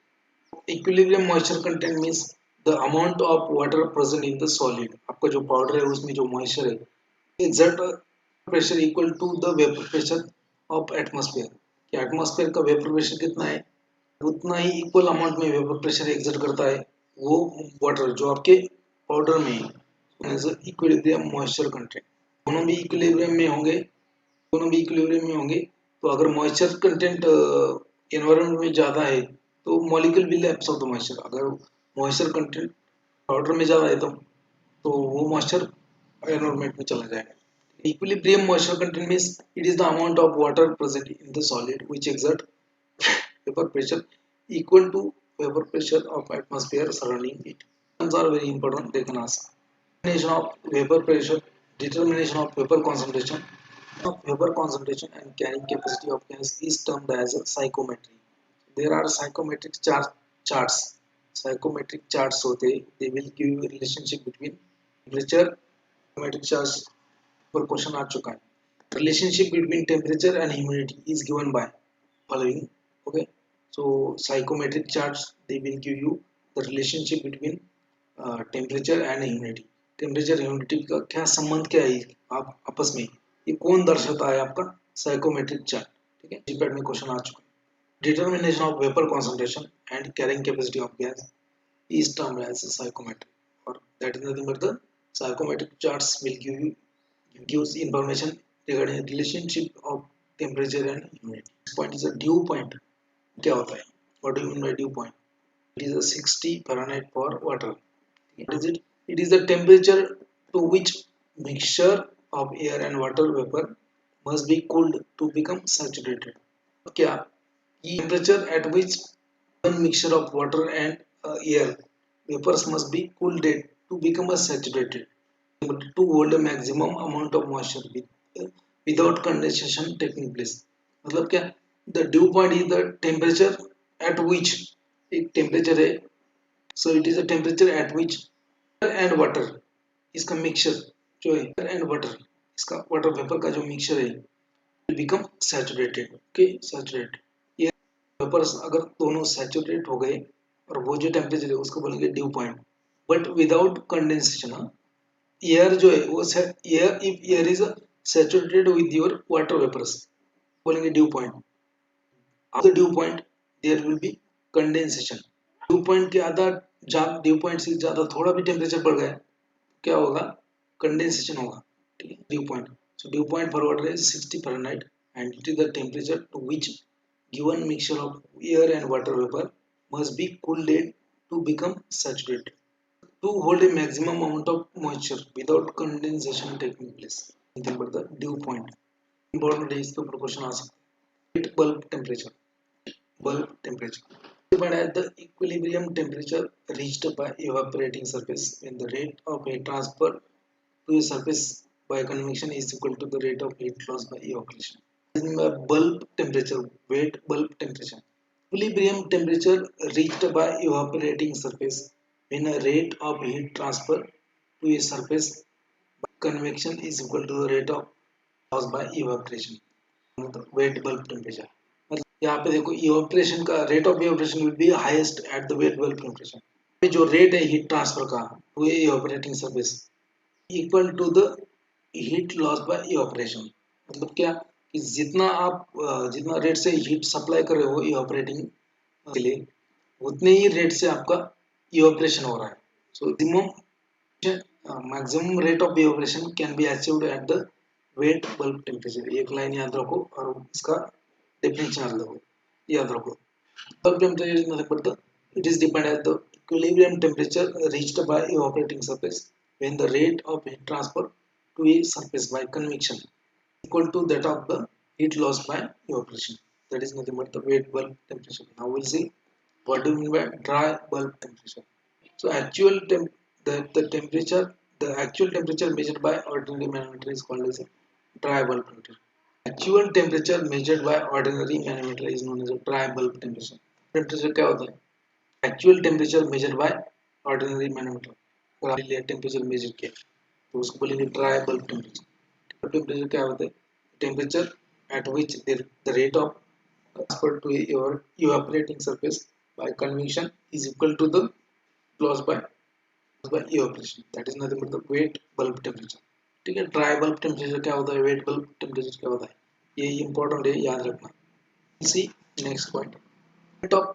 Equilibrium moisture content means the amount of water present in the solid. आपका जो powder है उसमें जो moisture है exert pressure equal to the vapor pressure of atmosphere. कि atmosphere का vapor pressure कितना है उतना ही equal amount में vapor pressure exert करता है वो water जो आपके powder में है इक्विलिब्रियम मॉइस्चर कंटेंट दोनों भी इक्विलिब्रियम में होंगे तो अगर मॉइस्चर कंटेंट एनवायरनमेंट में ज़्यादा है तो molecule will absorb the moisture अगर मॉइस्चर कंटेंट पाउडर में ज़्यादा है तो वो मॉइस्चर एनवायरनमेंट में चला जाएगा equilibrium moisture content means it is the amount of water present in the solid which exert vapour pressure equal to vapor pressure of atmosphere surrounding it. Terms are very important. They can ask. Determination of vapor pressure, determination of vapor concentration, and carrying capacity of gas is termed as psychometry. There are psychometric charts. Psychometric charts होते they will give you a relationship between temperature. Psychometric charts पर question आ चुका है. Relationship between temperature and humidity is given by following. Okay. So psychometric charts they will give you the relationship between temperature and humidity. Temperature humidity का क्या संबंध क्या है आप आपस में ये कौन दर्शाता है आपका साइकोमेट्रिक चार्ट ठीक है जीपैट में क्वेश्चन आ चुका है determination of vapour concentration and carrying capacity of gas is termed as psychometric और that is nothing but the psychometric charts will give you gives information regarding the relationship of temperature and humidity. This point is a dew point. क्या होता है? What do you mean by dew point? It is a 60 Fahrenheit for water. What is it? It is the temperature to which mixture of air and water vapor must be cooled to become saturated. क्या? Temperature at which one mixture of water and air vapors must be cooled to become saturated. To hold a maximum amount of moisture without condensation taking place मतलब क्या the dew point is the temperature at which एक temperature है so it is a temperature at which air and water इसका mixture जो है air and water इसका water vapor का जो mixture है will become saturated okay saturated ये vapors अगर दोनों saturate हो गए और वो जो temperature है उसको बोलेंगे dew point but without condensation air जो है वो air if air is saturated with your water vapours बोलेंगे dew point after dew point there will be condensation dew point के आधा ड्यू पॉइंट से ज्यादा थोड़ा भी टेम्परेचर बढ़ गया क्या होगा कंडेंसेशन होगा ठीक है, due point. So dew point for water is 60 Fahrenheit and it is the temperature to which given mixture of air and water vapor must be cooled to become saturated to hold a maximum amount of moisture without condensation taking place. Nothing but the dew point. Important is the proportion of bulb temperature. Bulb temperature. But at the equilibrium temperature reached by evaporating surface when the rate of heat transfer to a surface by convection is equal to the rate of heat loss by evaporation. Bulb temperature, wet bulb temperature. Equilibrium temperature reached by evaporating surface when a rate of heat transfer to a surface by convection is equal to the rate of loss by evaporation. Wet bulb temperature. यहाँ पे देखो evaporation का rate of evaporation will be highest at the wet bulb temperature. जो rate है heat transfer का to evaporating surface equal to the heat loss by evaporation. मतलब क्या कि जितना आप जितना रेट से हीट सप्लाई कर रहे हो इवेपोरेटिंग के लिए उतने ही रेट से आपका इवेपोरेशन हो रहा है. So maximum rate of evaporation can be achieved eight the wet bulb temperature. एक लाइन याद रखो और इसका डेफिनेशन याद रखो. Bulb temperature is nothing but it is dependent at the equilibrium temperature reached by evaporating surface when the rate of heat transfer to a surface by convection equal to that of the heat loss by evaporation. That is nothing but the wet bulb temperature. Now we'll see what do you mean by dry bulb temperature. So the actual temperature measured by ordinary manometer is called as a dry bulb temperature. Actual temperature measured by ordinary manometer is known as a dry bulb temperature. Temperature क्या होता है? Actual temperature measure by ordinary manometer. अगर आपने temperature measure किया तो उसको बोलेंगे dry bulb temperature. Temperature क्या होता है? Temperature at which the rate of transfer to evaporating surface by convection is equal to the loss by evaporation. That is nothing but the wet bulb temperature. ठीक है. Dry bulb temperature क्या होता है? Wait bulb temperature क्या होता है? ये important है, याद रखना. See next point of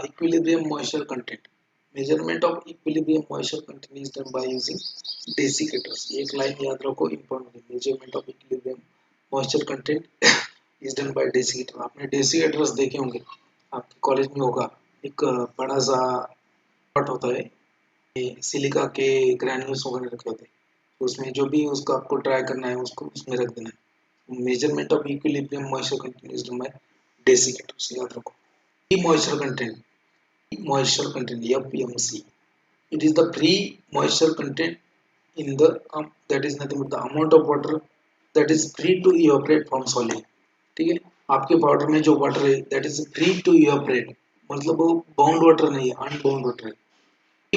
equilibrium moisture content. Measurement of equilibrium moisture content is done by using desiccators. एक लाइन याद रखो important. Measurement of equilibrium moisture content is done by desiccator. आपने desiccators देखे होंगे, आपके कॉलेज में होगा. एक बड़ा सा पॉट होता है, सिलिका के ग्रैन्यूल्स वगैरह रखे होते हैं. तो उसमें जो भी उसको आपको ट्राई करना है उसको उसमें रख देना है. Measurement of equilibrium moisture content is done by desiccators. याद रखो. Moisture content, moisture content, FMC. It is the free moisture content in the that is nothing but the amount of water that is free to evaporate from solid. ठीक है. आपके powder में जो water है that is free to evaporate, मतलब वो bound water नहीं है, अनबाउंड वाटर है.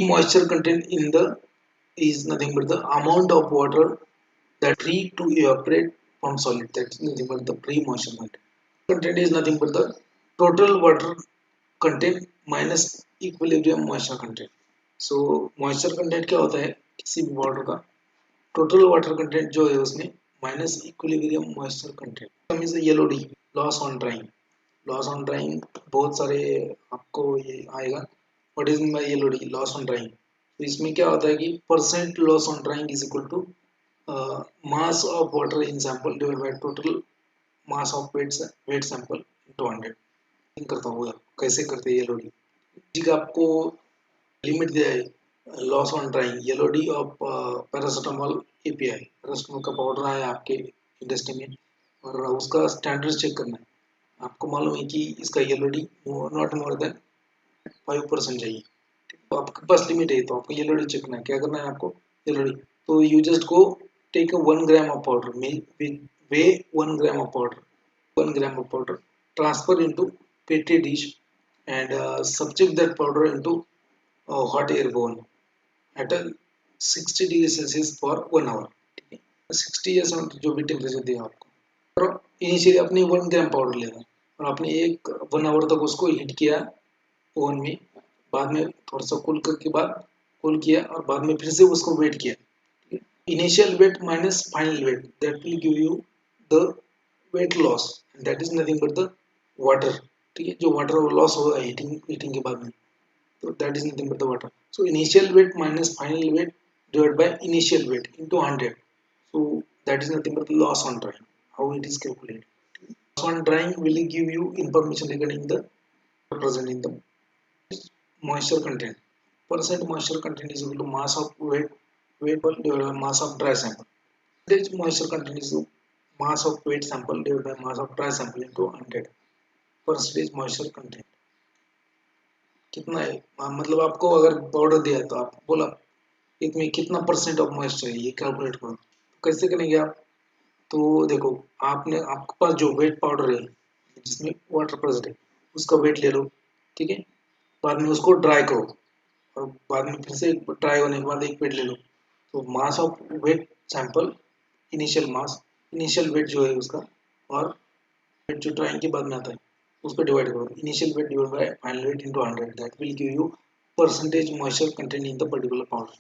Moisture content in the is nothing but the amount of water that free to evaporate from solid. That is nothing but the free moisture content. Content is nothing but the total water content minus equilibrium moisture content. So moisture content क्या होता है किसी भी water का? Total water content जो है उसमें minus equilibrium moisture content. Means L O D loss on drying. Loss on drying बहुत सारे आपको ये आएगा. What is mean by L O D? Loss on drying. तो इसमें क्या होता है कि percent loss on drying is equal to mass of water in sample divided by total mass of weight sample into 100. करता हूँ कैसे करते हैं येलो डी. जी का आपको लिमिट दिया है loss on drawing yellow D of paracetamol API. Paracetamol का पाउडर आया आपके इंडस्ट्री में और उसका स्टैंडर्ड चेक करना है. आपको मालूम है कि इसका yellow D not more than 5% चाहिए. तो आपके पास लिमिट है तो आपको येलो डी चेक करना है. क्या करना है आपको? Yellow D. तो you just go take a 1 gram of powder, weigh 1 gram of powder, 1 gram of powder, transfer into petri dish and subject that powder into hot air balloon at a 60 degree Celsius for 1 hour. 60 या 70 जो भी temperature दिया आपको. और initially आपने 1 ग्राम powder लेना और आपने 1 आवर तक उसको हीट किया ओवन में. बाद में थोड़ा सा कूल किया और बाद में फिर से उसको वेट किया. Initial weight minus final weight that will give you the weight loss and that is nothing but the water. ठीक है. जो water loss होगा हीटिंग के बाद में तो that is nothing but the water. So initial weight minus final weight divided by initial weight into 100. So that is nothing but loss on drying. How it is calculated? Loss on drying will give you information regarding the present in the moisture content. Percent moisture content is equal to mass of weight per divided by mass of dry sample. Percentage moisture content is mass of wet sample divided by mass of dry sample into 100. Percentage moisture content कितना है? मतलब आपको अगर powder दिया तो आप बोला इसमें कितना परसेंट ऑफ मॉइस्चर है ये कैलकुलेट करो, कैसे करेंगे आप? तो देखो, आपके पास जो वेट पाउडर है जिसमें वाटर प्रेजेंट है उसका वेट ले लो, ठीक है। बाद में उसको ड्राई करो और बाद में फिर से ड्राई होने के बाद एक वेट ले लो। तो mass of weight sample, initial weight जो है उसका, और वेट जो ड्राइंग के बाद में आता है उसको डिवाइड करो। Initial weight divide by final weight into 100, that will give you percentage moisture content in the particular powder.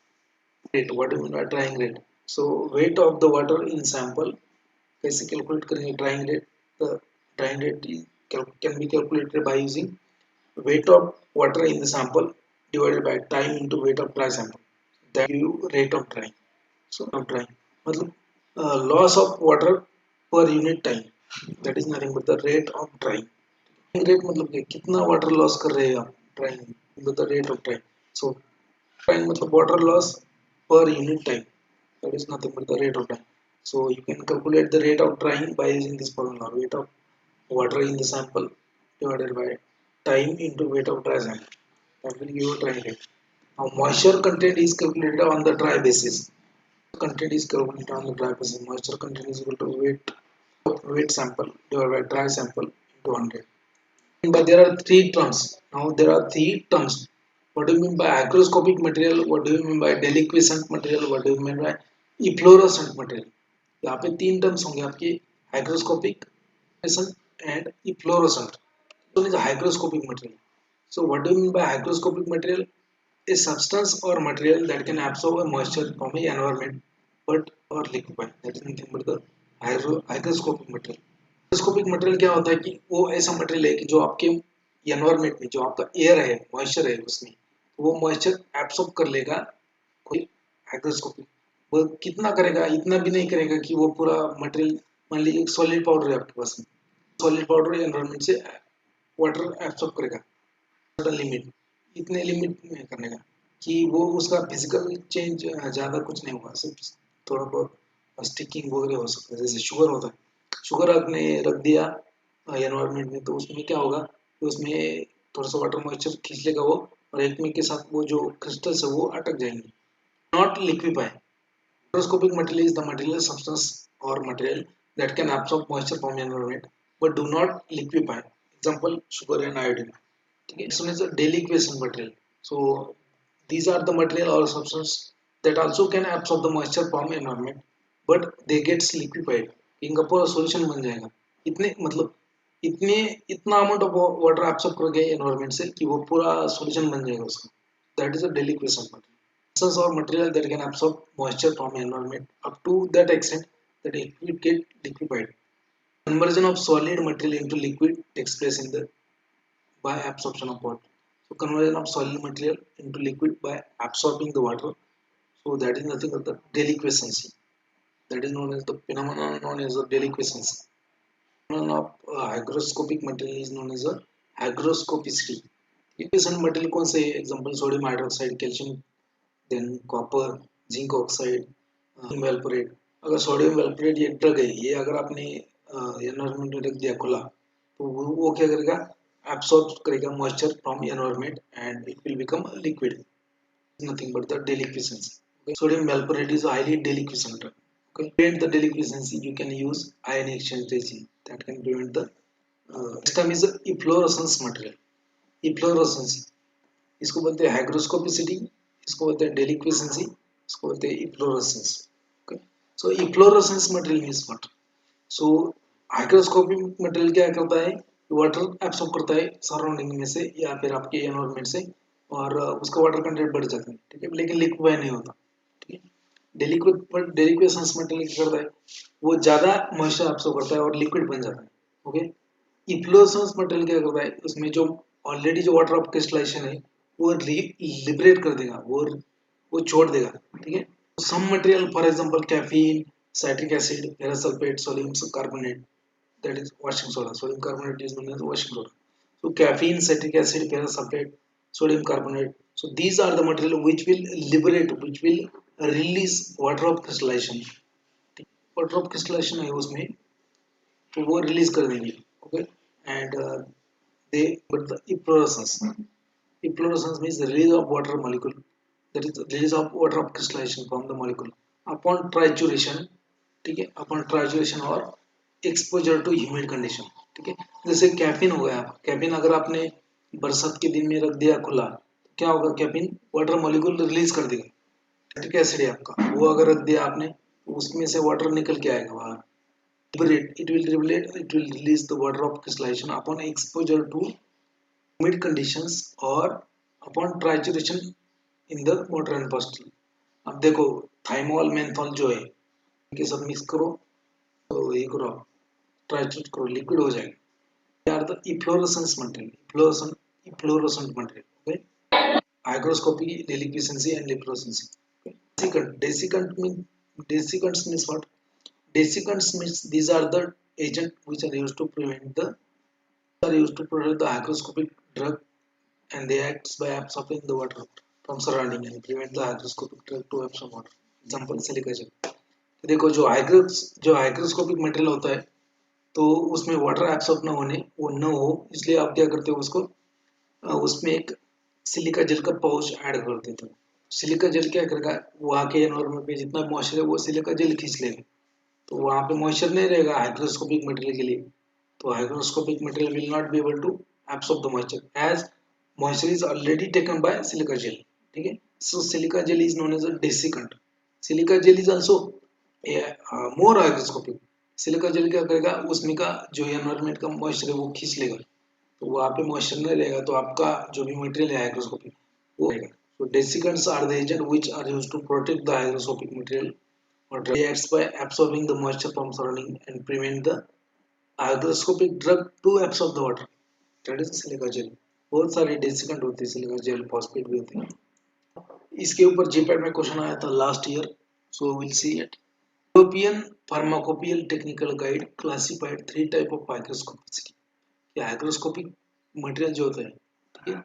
Rate, what do you mean by drying rate? So weight of the water in sample, कैसे calculate करेंगे drying rate? The drying rate can be calculated by using weight of water in the sample divided by time into weight of dry sample. That give you rate of drying. So of drying मतलब loss of water per unit time. That is nothing but the rate of drying. Rate मतलब कितना water loss कर रहे हैं आप drying, मतलब the rate of drying. So drying मतलब water loss per unit time. That is nothing but the rate of drying. So you can calculate the rate of drying by using this formula: weight of water in the sample divided by time into weight of dry sample. That will give you drying rate. Now moisture content is calculated on the dry basis. Content is calculated on the dry basis. Moisture content is equal to weight sample divided by dry sample into 100. But there are three terms. Now there are three terms. What do you mean by hygroscopic material? What do you mean by deliquescent material? What do you mean by efflorescent material? यहाँ पे तीन terms होंगे आपके: hygroscopic and efflorescent. One is a hygroscopic material. So what do you mean by hygroscopic material? A substance or material that can absorb a moisture from the environment but or liquefy. That is nothing but the hygroscopic material. Hygroscopic material क्या होता है कि वो ऐसा material है कि जो आपके एनवायरमेंट में जो आपका एयर है, मॉइस्चर है उसमें, वो मॉइस्चर एब्सॉर्ब कर लेगा। कोई हाइग्रोस्कोपिक वो कितना करेगा? इतना भी नहीं करेगा कि वो पूरा मटेरियल, मान लीजिए एक सॉलिड पाउडर है आपके पास में, सॉलिड पाउडर एनवायरमेंट से वाटर एब्सॉर्ब करेगा लिमिट, इतने लिमिट में करने का कि वो उसका फिजिकल चेंज ज़्यादा कुछ नहीं होगा, सिर्फ थोड़ा बहुत स्टिकिंग वगैरह हो सकता है। जैसे शुगर होता है, शुगर आपने रख दिया एनवायरमेंट में तो उसमें क्या होगा कि उसमें थोड़ा सा वाटर मॉइस्चर खींच लेगा वो, और एक में के साथ वो जो क्रिस्टल्स है वो अटक जाएंगे, not liquefy. Microscopic material is the material substance or material that can absorb moisture from environment but do not liquefy. Example: sugar and iodine. Okay, next one is a deliquescent material. So these are the material or substance that also can absorb the moisture from environment but they gets liquefied. इनका पूरा solution बन जाएगा। इतने मतलब इतना amount of water absorb कर गए environment से कि वो पूरा सॉल्यूशन बन जाएगा उसका। That is a deliquescent material. Substance or material that can absorb moisture from environment up to that extent that it will get liquefied. Conversion of solid material into liquid takes place in the by absorption of water. So conversion of solid material into liquid by absorbing the water. So that is nothing but the deliquescency. That is known as the phenomenon known as the deliquescency. Phenomenon of hygroscopic material is known as a hygroscopicity. Liquescent material कौन से? Example: sodium hydroxide, calcium, then copper, zinc oxide, valproate. अगर sodium वेल्पोरेट ये drug है, ये अगर आपने environment में रख दिया खुला तो वो क्या करेगा? एब्सॉर्ब करेगा moisture from environment and it will become liquid, nothing but the deliquescency. Sodium valproate is highly deliquescent. Okay, prevent the delinquency you can use ion exchange resin that can prevent the next term is efflorescence material. Efflorescence इसको बोलते हैं hygroscopicity, इसको बोलते हैं डेलिक्विसेंसी, इसको बोलते हैं efflorescence. Okay, so efflorescence material means what? So hygroscopic material क्या करता है? वाटर एब्सॉर्ब करता है सराउंडिंग में से या फिर आपके एनवायरनमेंट से, और उसका वाटर कंटेंट बढ़ जाता है, ठीक है, लेकिन लिक्विफाई नहीं होता, ठीक है। डेलिक्विसेंस मटेरियल क्या करता है? वो ज्यादा मॉइस्चर एब्सॉर्ब करता है और लिक्विड बन जाता है। ओके, इफ्लोरेसेंस मटेरियल क्या करता है? उसमें जो ऑलरेडी जो वाटर ऑफ क्रिस्टलाइजेशन है वो लिबरेट कर देगा, वो छोड़ देगा, ठीक है। Some material for example caffeine, citric acid, ferrous sulfate, sodium carbonate, that is washing soda. Sodium carbonate is known as washing soda. So caffeine, citric acid, ferrous sulfate, sodium carbonate. So these are the material which will liberate, which will release water of crystallization. Water of crystallization है उसमें, तो वो release कर देंगे. Okay. And they but the efflorescence means the release of water molecule, that is the release of water of crystallization from the molecule upon trituration. ठीक है, upon translation और exposure to humid condition. ठीक है, जैसे caffeine हो गया. Caffeine अगर आपने बरसात के दिन में रख दिया खुला, तो क्या होगा, कैफीन वाटर मॉलिक्यूल रिलीज कर देगा. सिट्रिक एसिड है आपका, वो अगर रख दिया आपने, तो उसमें से वाटर निकल के आएगा बाहर. It will release the water of crystallization upon exposure to humid conditions or upon trituration in the mortar and pestle. अब देखो, थाइमोल मेंथॉल जो है, इनके सब मिक्स करो, तो ये करो, ट्राइट्यूट करो, लिक्विड हो जाएगा. They are the efflorescence material. Efflorescent material. Okay. Hygroscopy, deliquescency, and efflorescence. Okay. Desiccants means what? Desiccants means these are the agent which are used to prevent the hygroscopic drug, and they act by absorbing the water from surrounding and prevent the hygroscopic drug to absorb water. Example silica gel. देखो, जो hygroscopic material होता है, तो उसमें water absorb न हो, इसलिए आप क्या करते हो, उसको उसमें एक सिलिका जेल का पाउच ऐड कर देते हो. सिलिका जेल क्या करेगा, वहाँ के एनवायरमेंट में जितना मॉइस्चर है वो सिलिका जेल खींच लेगा, तो वहाँ पे मॉइस्चर नहीं रहेगा हाइग्रोस्कोपिक मटेरियल के लिए. तो hygroscopic material will not be able to absorb the moisture as moisture is already taken by silica gel. ठीक है. So silica gel is known as a desiccant. Silica gel is also more hygroscopic. Silica gel क्या करेगा, उसमें का जो environment का moisture है वो खींच लेगा, तो वहाँ पे मॉइस्चर नहीं रहेगा, तो आपका जो भी मटेरियल है हाइग्रोस्कोपिक वो रहेगा. So desiccants are the agent which are used to protect the hygroscopic material or reacts by absorbing the moisture from surrounding and prevent the hygroscopic drug to absorb the water. That is silica gel. बहुत सारे desiccant होते हैं, silica gel, phosphate भी होते हैं. इसके ऊपर GPAT में क्वेश्चन आया था last year, so will see it. European pharmacopoeial technical guide classified 3 type of hygroscopicity. ये हाइग्रोस्कोपिक मटेरियल जो होता है, ठीक है,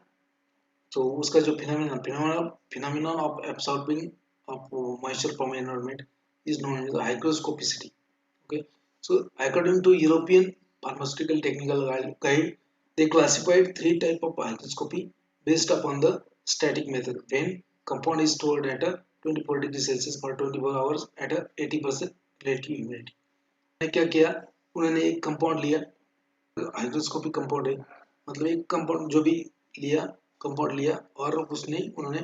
तो उसका जो phenomena of absorbing of moisture from environment is known as hygroscopicity. Okay, so according to European Pharmaceutical Technical Guide, they classified 3 types of hygroscopy based upon the static method. When compound is stored at a 24 degrees Celsius for 24 hours at a 80% relative humidity. ने क्या किया, उन्होंने एक compound लिया, hygroscopic compound है, मतलब एक compound जो भी लिया, कंपाउंड लिया, और उन्होंने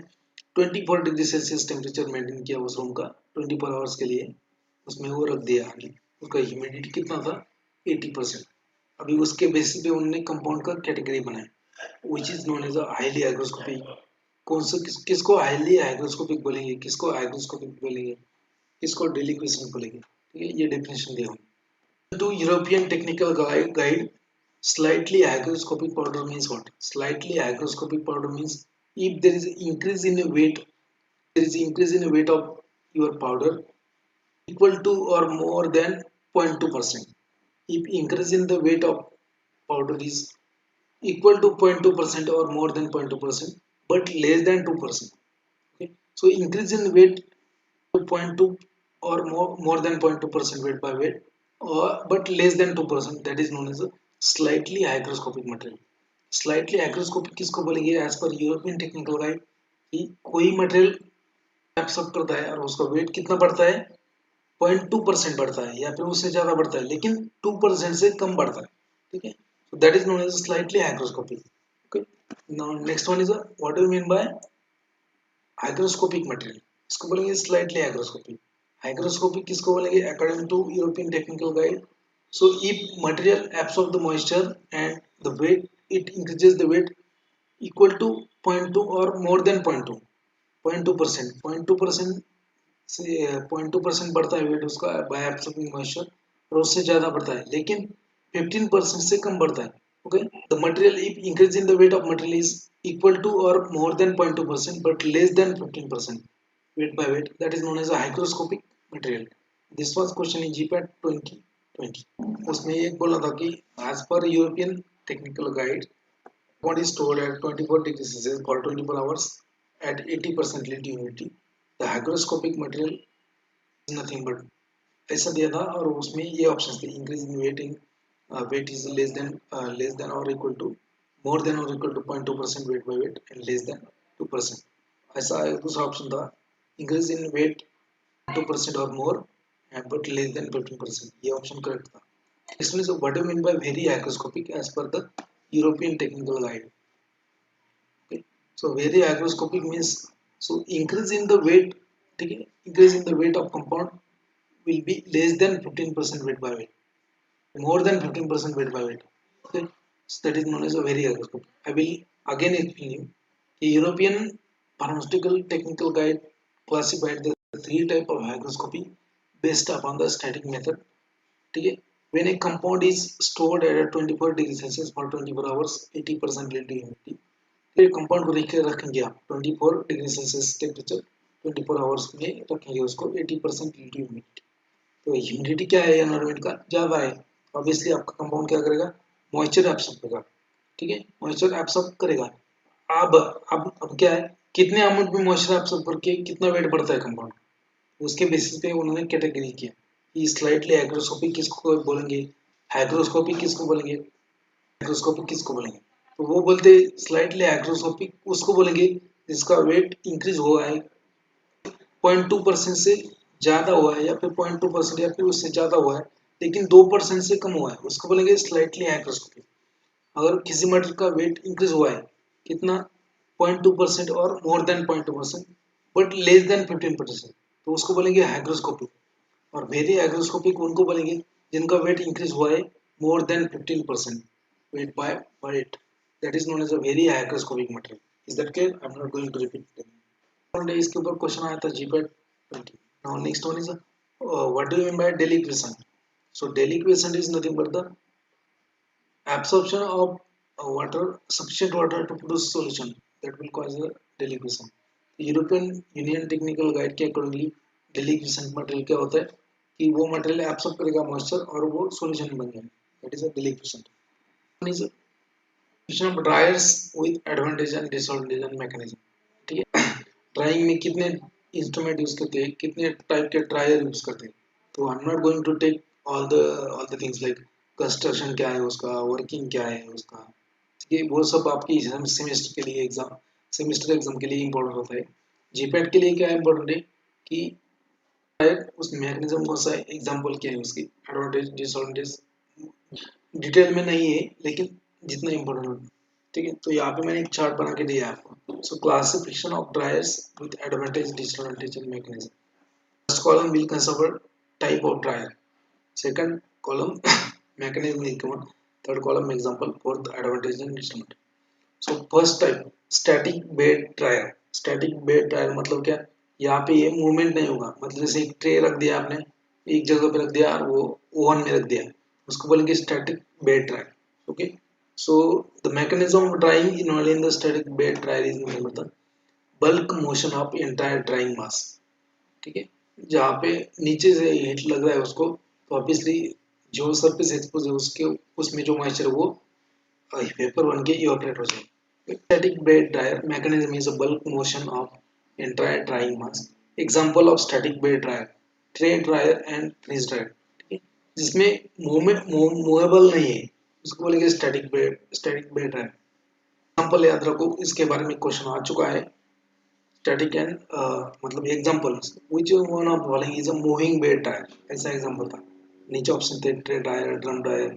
24 डिग्री सेल्सियस टेम्परेचर मेंटेन किया उस रूम का 24 आवर्स के लिए, उसमें वो रख दिया. उसका ह्यूमिडिटी कितना था, 80%. अभी उसके बेसिस पे उन्होंने कंपाउंड का कैटेगरी बनाया which is known as highly hygroscopic. कौन सा किसको हाईली हाइग्रोस्कोपिक बोलेंगे, किसको हाइग्रोस्कोपिक बोलेंगे, किसको डेलिक्वेशन बोलेंगे. ठीक है, ये डेफिनेशन दिया. To European technical guide, slightly hygroscopic powder means what? Slightly hygroscopic powder means if there is increase in weight of your powder equal to or more than 0.2%. If increase in the weight of powder is equal to 0.2% or more than 0.2%, but less than 2%. Okay? So increase in weight to 0.2 or more than 0.2% weight by weight, or but less than 2%, that is known as a slightly hygroscopic material. Slightly hygroscopic किसको बोलेंगे as per European technical guide, कि कोई material absorb करता है और उसका wait कितना बढ़ता है, 0.2% बढ़ता है या फिर उससे ज्यादा बढ़ता है, लेकिन 2% से कम बढ़ता है. ठीक है, so that is known as slightly hygroscopic. Okay, now next one is what do you mean by hygroscopic material? इसको बोलेंगे slightly hygroscopic. Hygroscopic किसको बोलेंगे according to European technical guide? So if material absorb the moisture and the weight, it increases the weight equal to 0.2 or more than 0.2, 0.2%, 0.2% से 0.2% बढ़ता है wait उसका bye absorbing moisture, और उससे ज्यादा बढ़ता है, लेकिन 15% से कम बढ़ता है. Okay, the material if increase in the weight of material is equal to और more than 0.2% but less than 15% weight by weight, that is known as a hygroscopic material. This was question in GPAT 2020. उसमें एक बोला था कि as per European technical guide body stored at 24 degrees Celsius for 24 hours at 80% relative humidity. The hygroscopic material is nothing but ऐसा दिया था और उसमें ये ऑप्शन थे increase in weight in weight is less than और इक्वल टू मोर देन और equal to 0.2% weight by weight and less than 2%. ऐसा एक दूसरा ऑप्शन था इंक्रीज इन वेट 2% और मोर बट लेस देन 15%. ये ऑप्शन करेक्ट था. इसमें so what do you mean by very hygroscopic as per the European technical guide? Okay. So very hygroscopic means so increase in the weight. Okay, increase in the weight of compound will be less than 15% weight by weight, more than 15% weight by weight. Okay, so that is known as a very hygroscopic. I will again explain you. The European Pharmaceutical Technical Guide classified the three type of hygroscopy based upon the static method. Okay, when a compound is stored at 24 degrees Celsius for 24 hours, 80% relative humidity. फिर compound को रखेंगे आप 24 degree Celsius temperature 24 hours में रखेंगे उसको 80% humidity. तो humidity क्या है एनवायरनमेंट का ज़्यादा है ऑब्वियसली आपका कंपाउंड क्या करेगा मॉइस्चर एब्सॉर्ब करेगा. ठीक है मॉइस्चर एब्सॉर्ब करेगा. अब क्या है कितने अमाउंट में मॉइस्चर एब्सॉर्ब करके कितना वेट बढ़ता है कंपाउंड उसके बेसिस पे उन्होंने कैटेगरी किया कि स्लाइटली हाइग्रोस्कोपिक किसको बोलेंगे हाइग्रोस्कोपिक किसको बोलेंगे हाइग्रोस्कोपिक किसको बोलेंगे. तो वो बोलते स्लाइटली हाइग्रोस्कोपिक उसको बोलेंगे जिसका वेट इंक्रीज हुआ है 0.2% से ज्यादा हुआ है या फिर 0.2% या फिर उससे ज्यादा हुआ है लेकिन 2% से कम हुआ है उसको बोलेंगे स्लाइटली हाइग्रोस्कोपिक. अगर किसी मटेरियल का वेट इंक्रीज हुआ है कितना 0.2% और more than 0.2% but less than 15% तो उसको बोलेंगे हाइग्रोस्कोपिक. और वेरी हाइग्रोस्कोपिक उनको बोलेंगे जिनका वेट इंक्रीज हुआ है more than 15% weight by weight. That is known as a very hygroscopic material. Is that clear? I'm not going to repeat them. One day इसके ऊपर क्वेश्चन आया था GPAT 20. Now next one is what do you mean by deliquescent? So deliquescent is nothing but the absorption of water, sufficient water to produce solution that will cause a deliquescent. European union technical guide के accordingly deliquescent material क्या होता है कि वो material absorb करेगा moisture और वो solution बन जाएगा. That is a deliquescent. One is of dryers with advantage and disadvantage mechanism. ठीक है ड्राइंग में कितने इंस्ट्रूमेंट यूज करते हैं कितने टाइप के ड्रायर यूज करते हैं. तो I am not going to take all the things like construction क्या है उसका वर्किंग क्या है उसका. ये वो सब आपकी सेमेस्टर के लिए एग्जाम के लिए इम्पोर्टेंट होता है. जीपैट के लिए क्या इम्पोर्टेंट है कि उस मैकेनिज्म कौन सा है एग्जाम्पल क्या है उसकी एडवांटेज डिसएडवांटेज डिटेल में नहीं है लेकिन जितना इम्पोर्टेंट होता है. ठीक है तो यहाँ पे मैंने एक चार्ट बना के दिया है आपको. सो classification of dryers with advantage disadvantage and mechanism. First column will consider type of dryer. Second column mechanism is given. Third column example fourth advantage and disadvantage. So first type static bed dryer. Static bed dryer मतलब क्या यहाँ पे ये movement नहीं होगा मतलब जैसे एक ट्रे रख दिया आपने एक जगह पे रख दिया और वो ओवन में रख दिया उसको बोलेंगे static bed dryer. Okay so the mechanism of drying involve in the static bed dryer is मतलब bulk motion of entire drying mass. ठीक है जहाँ पे नीचे से हीट लग रहा है उसको तो ऑब्वियसली जो सरफेस एक्सपोज है उसके उसमें जो मॉइस्चर वो वेपर बन के इवापोरेट हो जाए. Static bed dryer mechanism is a bulk motion of entire drying mass. Example of static bed dryer, tray dryer and freeze dryer. ठीक है जिसमें मूवमेंट मूवेबल नहीं है उसको बोलेंगे स्टैटिक बेड ड्रायर. एग्जाम्पल याद रखो इसके बारे में क्वेश्चन आ चुका है. स्टैटिक एंड मतलब example which one of following is a moving bed dryer ऐसा एग्जाम्पल था. नीचे ऑप्शन थे tray dryer drum dryer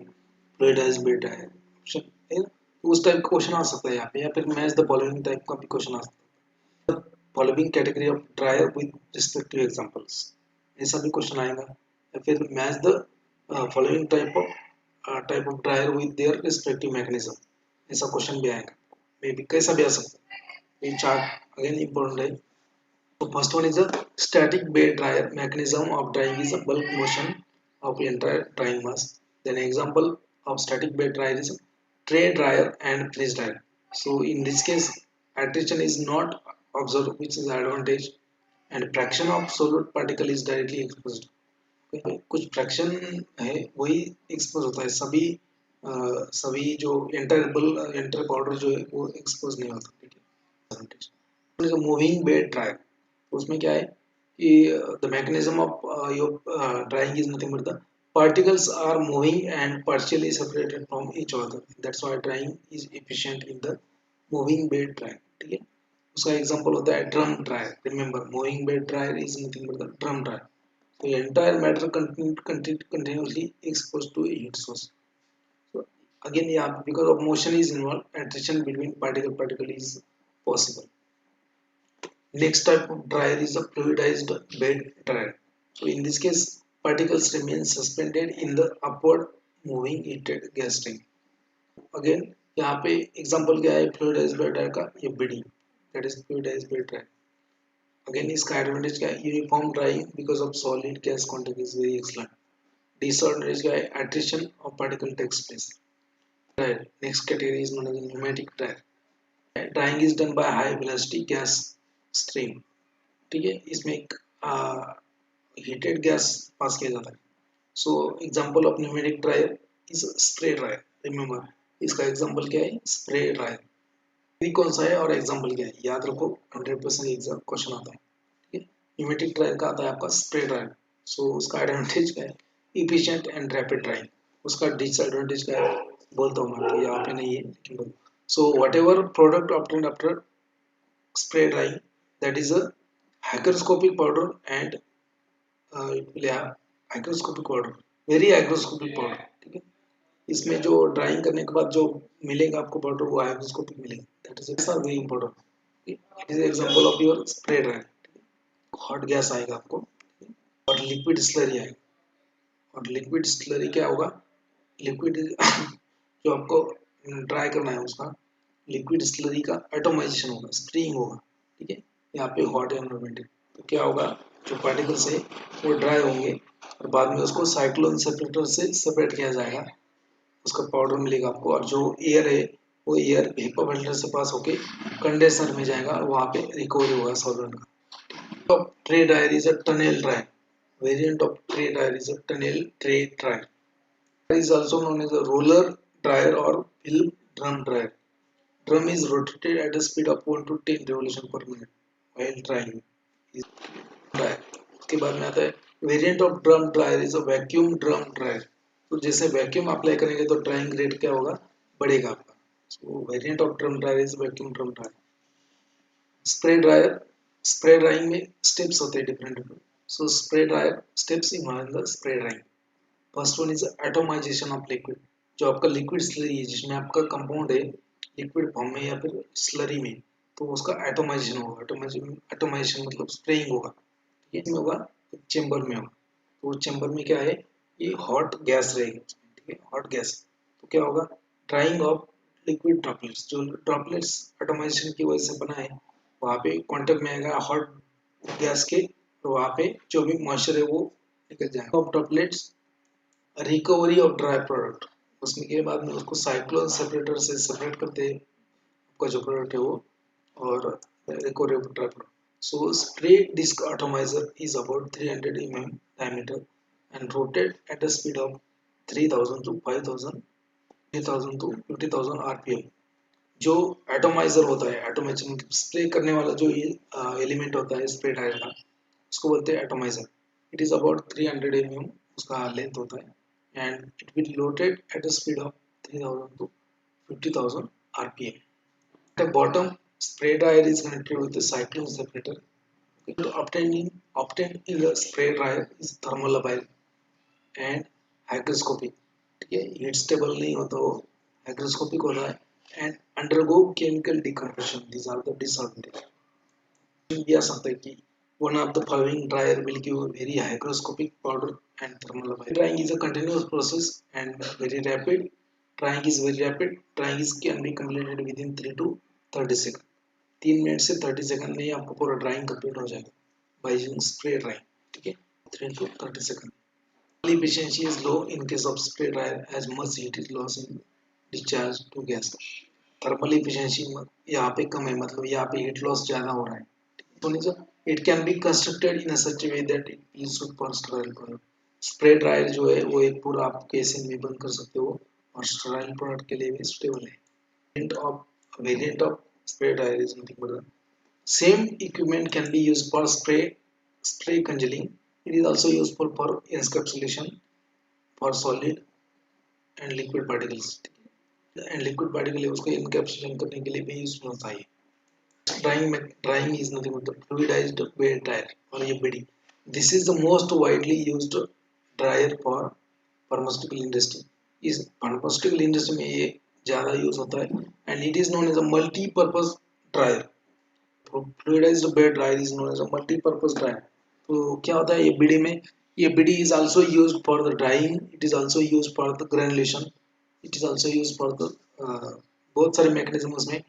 fluidized bed dryer option है ना. उस टाइप का क्वेश्चन आ सकता है यहाँ पे या फिर मैच द फॉलोइंग टाइप का भी क्वेश्चन आ सकता है. Following category of dryer with respective examples ऐसा भी क्वेश्चन आएगा या फिर match the following type of dryer with their respective mechanism ऐसा क्वेश्चन भी आएगा. मे बी कैसा भी आ सकता है. ये चार्ट अगेन इंपॉर्टेंट है. So first one is a static bed dryer mechanism of drying is a bulk motion of entire drying mass. Then example of static bed dryer is tray dryer and freeze dryer. So in this case, attrition is not observed, which is advantage, and fraction of solute particle is directly exposed. कुछ fraction है वही expose होता है, सभी जो inter powder जो है वो एक्सपोज नहीं होता, ठीक है। जो मूविंग बेड ड्रायर, उसमें क्या है कि the mechanism of your drawing is nothing but the particles are moving and partially separated from each other, that's why drying is efficient in the moving bed dryer, ठीक है। उसका example होता है drum dryer, remember moving bed dryer is nothing but the drum dryer, so entire matter continuously exposed to a heat source. So again, yeah, because of motion is involved, attrition between particle is possible. Next type of dryer is a fluidized bed dryer. So in this case, particles remain suspended in the upward moving heated gas stream. Again, यहाँ पे example क्या है fluidized bed dryer का, ये BD, that is fluidized bed dryer. Again, इसका advantage क्या है, uniform drying because of solid gas contact is very excellent. Disadvantage क्या है, attrition of particle takes place. Dryer. Next category is known as pneumatic dryer. Drying is done by high velocity gas stream. ठीक है, इसमें एक heated gas pass किया जाता है। So example of numeric dryer is spray dryer, remember इसका example क्या है, स्प्रे ड्रायर। ये कौन सा है और एग्जांपल क्या है, याद रखो 100% एग्जाम क्वेश्चन आता है, ठीक है। न्यूमेटिक ड्रायर का आता है आपका स्प्रे ड्रायर। सो उसका एडवांटेज क्या है, इफिशिएंट एंड रैपिड ड्राइंग। उसका डिसएडवांटेज क्या है, बोलता हूँ मैं, तो यहाँ पे नहीं है लेकिन बोल। So what ever product obtained after spray drying, that is a hygroscopic powder and it will have hygroscopic powder, very hygroscopic powder, ठीक है। इसमें जो ड्राइंग करने के बाद जो मिलेगा आपको पाउडर वो हाइग्रोस्कोपिक मिलेगा, that is very important. It is example of your spray dryer. Hot gas आएगा आपको और लिक्विड स्लरी आएगा, और लिक्विड स्लरी क्या होगा, लिक्विड जो आपको ड्राई करना है उसका लिक्विड स्लरी का एटोमाइजेशन होगा, स्प्रेइंग होगा, ठीक है। यहाँ पे हॉट एनवायरनमेंट है तो क्या होगा, जो पार्टिकल्स है वो ड्राई होंगे और बाद में उसको साइक्लोन सेपरेटर से सेपरेट किया जाएगा, उसका पाउडर मिलेगा आपको, और जो एयर है वो एयर HEPA फिल्टर से पास होके कंडेंसर में जाएगा और वहाँ पे रिकवरी होगा सॉल्वेंट का। Tray dryer is a tunnel dryer, variant of tray dryer is a tunnel tray dryer, is also known as a roller dryer or film drum dryer. Drum is rotated at a speed of 1 to 10 revolution per minute while drying. is dryer. उसके बाद में आता है variant of drum dryer is a vacuum drum dryer. तो जैसे vacuum apply करेंगे तो drawing rate क्या होगा, बढ़ेगा आपका। So variant of drum dryer is vacuum drum dryer. Spray dryer, spray drying में स्टेप्स होते हैं different different. So spray dryer steps involve the spray drying. First one is atomization of liquid, जो आपका liquid slurry है जिसमें आपका compound है liquid form में या फिर स्लरी में, तो उसका एटोमाइजेशन होगा। एटोमाइजेशन मतलब स्प्रेइंग होगा, ठीक है। इसमें होगा चेंबर में होगा, तो वो चेंबर में क्या है, ये हॉट गैस रहेगी, ठीक है, हॉट गैस। तो क्या होगा, ड्राइंग ऑफ लिक्विड ड्रॉपलेट्स, जो ड्रॉपलेट्स एटोमाइजेशन की वजह से बना है वहाँ पे कॉन्टेक्ट में आएगा हॉट गैस के, तो वहाँ पे जो भी मॉइस्चर है वो निकल जाएगा। Of droplets recovery of dry product, उसमें के बाद में उसको साइक्लोन सेपरेटर से सेपरेट करते हैं आपका जो प्रोडक्ट है वो, और recovery of dry product. So spray disc atomiser is about 300 mm diameter and rotate at a speed of 3000 to 5000 3000 to 50000 rpm। जो एटोमाइजर होता है, एटोमाइजर मतलब स्प्रे करने वाला जो ये एलिमेंट होता है स्प्रे ड्रायर का, उसको बोलते हैं atomiser. It is about 300 mm उसका लेंथ होता है and it will rotate at a speed of 3000 to 50,000 rpm. At the bottom, spray dryer is connected with the cyclone separator. Obtained in the spray dryer is thermolabile and hygroscopic, ठीक है, heat stable नहीं होता, वो hygroscopic होता है and undergo chemical decompression, these are the disadvantages। भी आ सकता है कि one of the following dryer will give a very hygroscopic powder and thermolabile। Drying is a continuous process and very rapid. Drying is very rapid. Drying is can be completed within 3 to 30 seconds। 3 minute से 30 second में ही आपको पूरा drawing complete हो जाएगा by using spray drying, ठीक है, 3 to 30 seconds। Efficiency is low in case of spray dryer as much heat is lost in discharge to gas। Thermal efficiency यहाँ पे कम है, मतलब यहाँ पे हीट लॉस ज़्यादा हो रहा है। it can be constructed in a such a way that it is super sterile product। Spray dryer जो है वो एक पूरा आप केसिंग में बंद कर सकते हो और स्टराइल प्रोडक्ट के लिए भी सुटेबल है. Variant of spray dryer is nothing but the same equipment can be used for spray congealing. It is also useful for encapsulation for solid and liquid particles. And liquid particle है उसको encapsulate करने के लिए भी useful होता है. Drying is nothing but the fluidized bed dryer और ये BD. This is the most widely used dryer for pharmaceutical industry. इस फार्मास्यूटिकल इंडस्ट्री में ये ज़्यादा यूज होता है and it is known as a multipurpose dryer. Fluidized bed dryer is known as a multipurpose dryer. तो क्या होता है ये बीडी में, ये BD is also used for the drying, it is also used for the granulation, it is also used for the बहुत सारे mechanism उसमें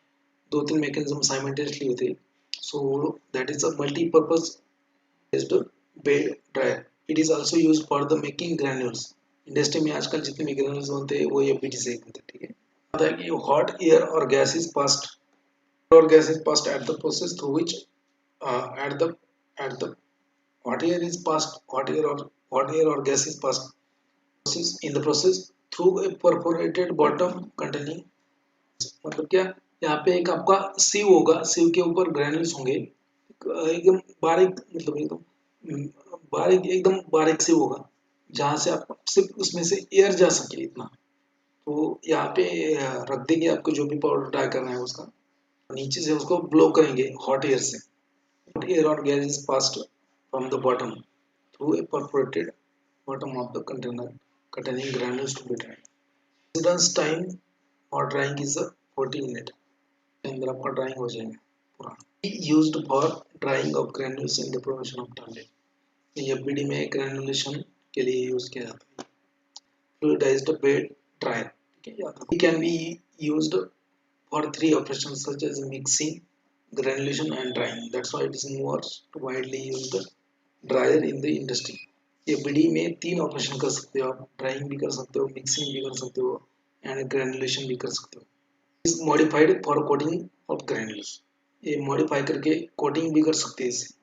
दो तीन मैकेनिज्म साइमल्टेनियसली होते हैं. सो that is a multipurpose bed dryer. It is also used for the making granules. Industry में आजकल जितने भी ग्रैन्यूल्स बनते हैं वो ये बीडी से बनते हैं. ठीक है, पता है कि हॉट एयर और gas is passed at the process through which at the hot air is passed hot air or gas is passed in the process through a perforated bottom containing. मतलब क्या, यहाँ पे एक आपका सीव होगा, सीव के ऊपर ग्रैन्यूल्स होंगे एकदम बारीक, मतलब एकदम बारीक सीव होगा जहाँ से आप सिर्फ उसमें से एयर जा सके इतना. तो यहाँ पे रख देंगे आपको जो भी पाउडर ड्राई करना है उसका, नीचे से उसको ब्लो करेंगे हॉट एयर से. Hot air or gas is passed from the bottom through a perforated bottom of the container containing granules to be dried. Residence time for drying is 40 minutes. के अंदर आपका ड्राइंग हो जाएगा पूरा. Used for drying of granules in the production of tablet. ये BD में granulation के लिए यूज किया जाता है. Fluidized bed dryer. It can be used for three operations such as mixing, granulation and drying. That's why it is most widely used dryer in the industry. ये BD में तीन operation कर सकते हो आप, ड्राइंग भी कर सकते हो, मिक्सिंग भी कर सकते हो एंड ग्रेनुलेशन भी कर सकते हो. Is modified for coating of granules. ये मॉडिफाई करके कोटिंग भी कर सकते हैं इससे.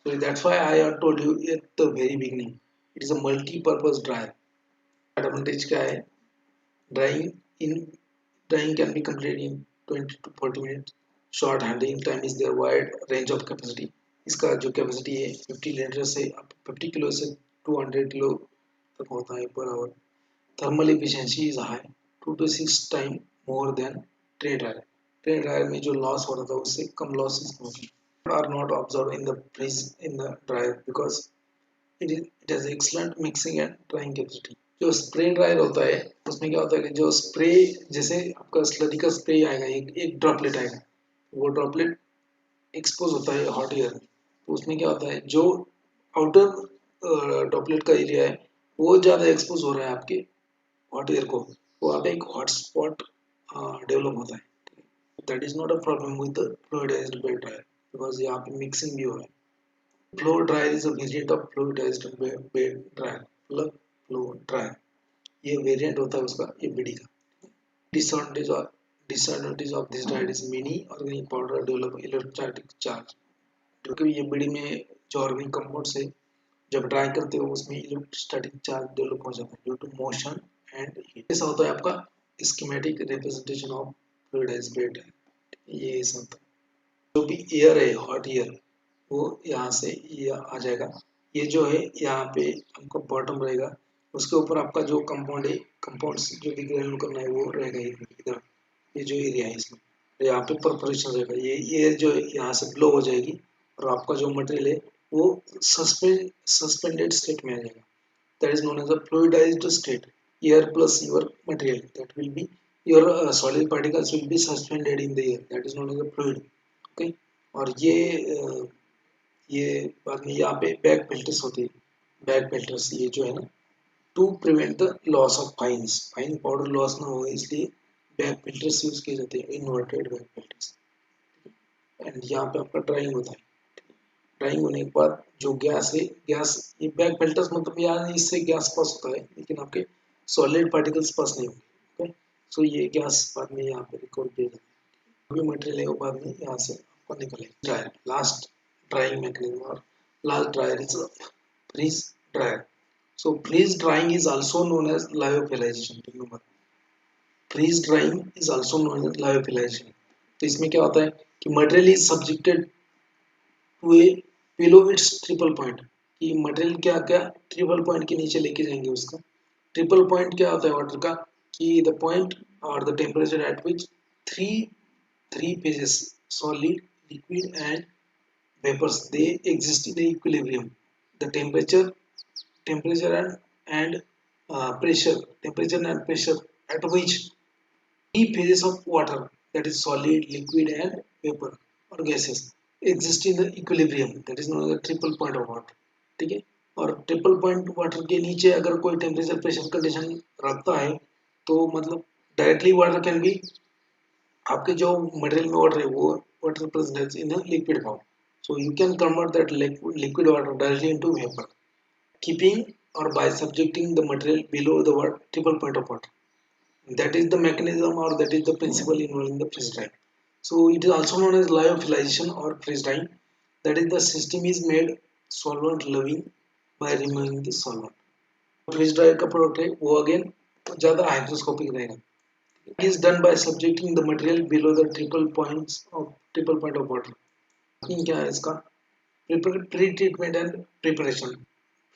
So that's why I have told you at the very beginning, it is a multi-purpose dryer. Advantage क्या है? Drying in drying can be completed in 20 to 40 minutes. Short handling time is their wide range of capacity. इसका जो capacity है 50 litre से 50 kilo से 200 kilo तक होता है per hour. Thermal efficiency is high, 2 to 6 time more than tray dryer. Tray dryer में जो लॉस हो रहा था उससे कम लॉसेस होगी. Are not observed in the freeze in the dryer because it has excellent mixing and drying capacity. जो spray dryer होता है उसमें क्या होता है कि जो स्प्रे जैसे आपका स्लरी का स्प्रे आएगा, एक ड्रॉपलेट आएगा, वो ड्रॉपलेट एक्सपोज होता है हॉट एयर में. तो उसमें क्या होता है जो आउटर ड्रॉपलेट का एरिया है वो ज़्यादा एक्सपोज हो रहा है आपके हॉट एयर को, वो आप एक हॉट स्पॉट डेवलप होता है. That is not a problem with the fluidized bed dryer because यहाँ पे मिक्सिंग भी हो रहा है. Flow dryer is a variant of fluidised bed dryer. मतलब फ्लो ड्रायर ये वेरिएंट होता है उसका, ये बीडी का. disadvantage of this dryer is many organic powder develop electrostatic charge. क्योंकि ये बीडी में जो ऑर्गेनिक कंपाउंड से जब ड्राई करते हो उसमें इलेक्ट्रोस्टैटिक चार्ज डेवलप हो जाता है due to motion and heat. ऐसा होता है आपका schematic representation of fluidised bed. ये ऐसा होता है. जो भी एयर है हॉट एयर वो यहाँ से ये आ जाएगा. ये जो है यहाँ पे आपका बॉटम रहेगा, उसके ऊपर आपका जो कंपाउंड है, कंपाउंड्स जो भी ग्रेनुल करना है वो रहेगा इधर. ये जो एरिया है इसमें यहाँ पे परफोरेशन रहेगा, ये एयर जो है यहाँ से ब्लो हो जाएगी और आपका जो मटेरियल है वो सस्पेंडेड स्टेट में आ जाएगा. That is known as a fluidized state. Air plus your material that will be your solid particles will be suspended in the air, that is known as a fluid. Okay. और ये बाद में यहाँ पे back filters होते हैं. Back filters ये जो है ना, to prevent the loss of fine powder loss ना हो इसलिए बैक फिल्टर्स यूज किए जाते हैं, इन्वर्टेड बैक फिल्टर्स. एंड यहाँ पे आपका ड्राइंग होता है. ड्राइंग होने के बाद जो गैस है, गैस ये बैक फिल्टर्स मतलब यहाँ इससे गैस पास होता है लेकिन आपके सॉलिड पार्टिकल्स पास नहीं होंगे. ओके. सो ये गैस बाद में यहाँ पे रिकॉर्ड किया जाता है. अभी मटेरियल है वो बाद में यहाँ से आपको निकलेगा. Dryer last drying mechanism or last dryer is a freeze dryer. So freeze drying is also known as lyophilization. remember freeze drying is also known as lyophilization. तो इसमें क्या होता है कि material is subjected to a below its triple point, कि material क्या क्या triple point के नीचे लेके जाएंगे उसका। ट्रिपल पॉइंट क्या होता है वाटर का, कि द पॉइंट और the temperature at which three three phases solid, liquid and vapors they exist in equilibrium. The temperature and pressure at which three phases of water, that is solid, liquid and vapor or gases, exist in the equilibrium, that is known as the triple point of water. ठीक है। और triple point water के नीचे अगर कोई temperature pressure condition रखता है तो मतलब डायरेक्टली वाटर कैन बी, आपके जो मटेरियल में वाटर है वो water present in liquid form, so you can convert that liquid water directly into vapour, keeping or by subjecting the material below the triple point of water. That is the mechanism or that is the principle involved in the freeze drying. So it is also known as lyophilization or freeze drying. That is the system is made solvent loving by removing the solvent. Freeze dry का product है वो again ज़्यादा hygroscopic रहेगा. It is done by subjecting the material below the triple point of water. इन क्या है इसका pre-treatment and preparation,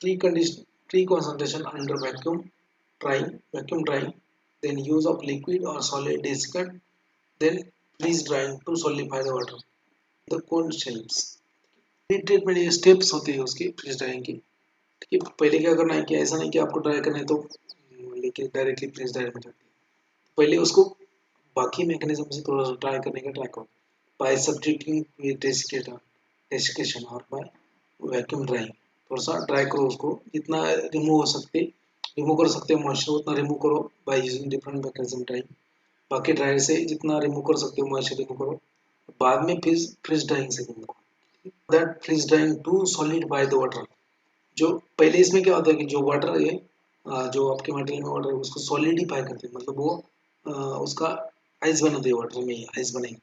pre-condition, pre-concentration under vacuum drying, then use of liquid or solid desiccant, then freeze drying to solidify the water, the cold shelves. Pre-treatment ये steps होते हैं उसके freeze drying की. ठीक है, पहले क्या करना है कि ऐसा नहीं कि आपको ड्राई करना है तो लेके डायरेक्टली फ्रीज ड्रायर में जाती है, पहले उसको बाकी मैकेनिज्म से थोड़ा सा ट्राई करने का ट्राई करो, बाय सब्जेक्टिंग विद डेसिकेशन और बाय वैक्यूम ड्राइंग, थोड़ा सा ड्राई करो उसको, जितना रिमूव कर सकते हो मॉइस्चर उतना रिमूव करो by using different mechanism drawing, बाकी ड्रायर से जितना रिमूव कर सकते हो मॉइस्चर रिमूव करो, बाद में फिर फ्रीज ड्राइंग से रिमूव करो, that freeze drying to solidify the water. जो पहले इसमें क्या होता है कि जो वाटर है जो आपके मटेरियल में वाटर है उसको सॉलिडिफाई करते हैं, मतलब वो उसका आइस बनाते हैं, वाटर में आइस बनेगी,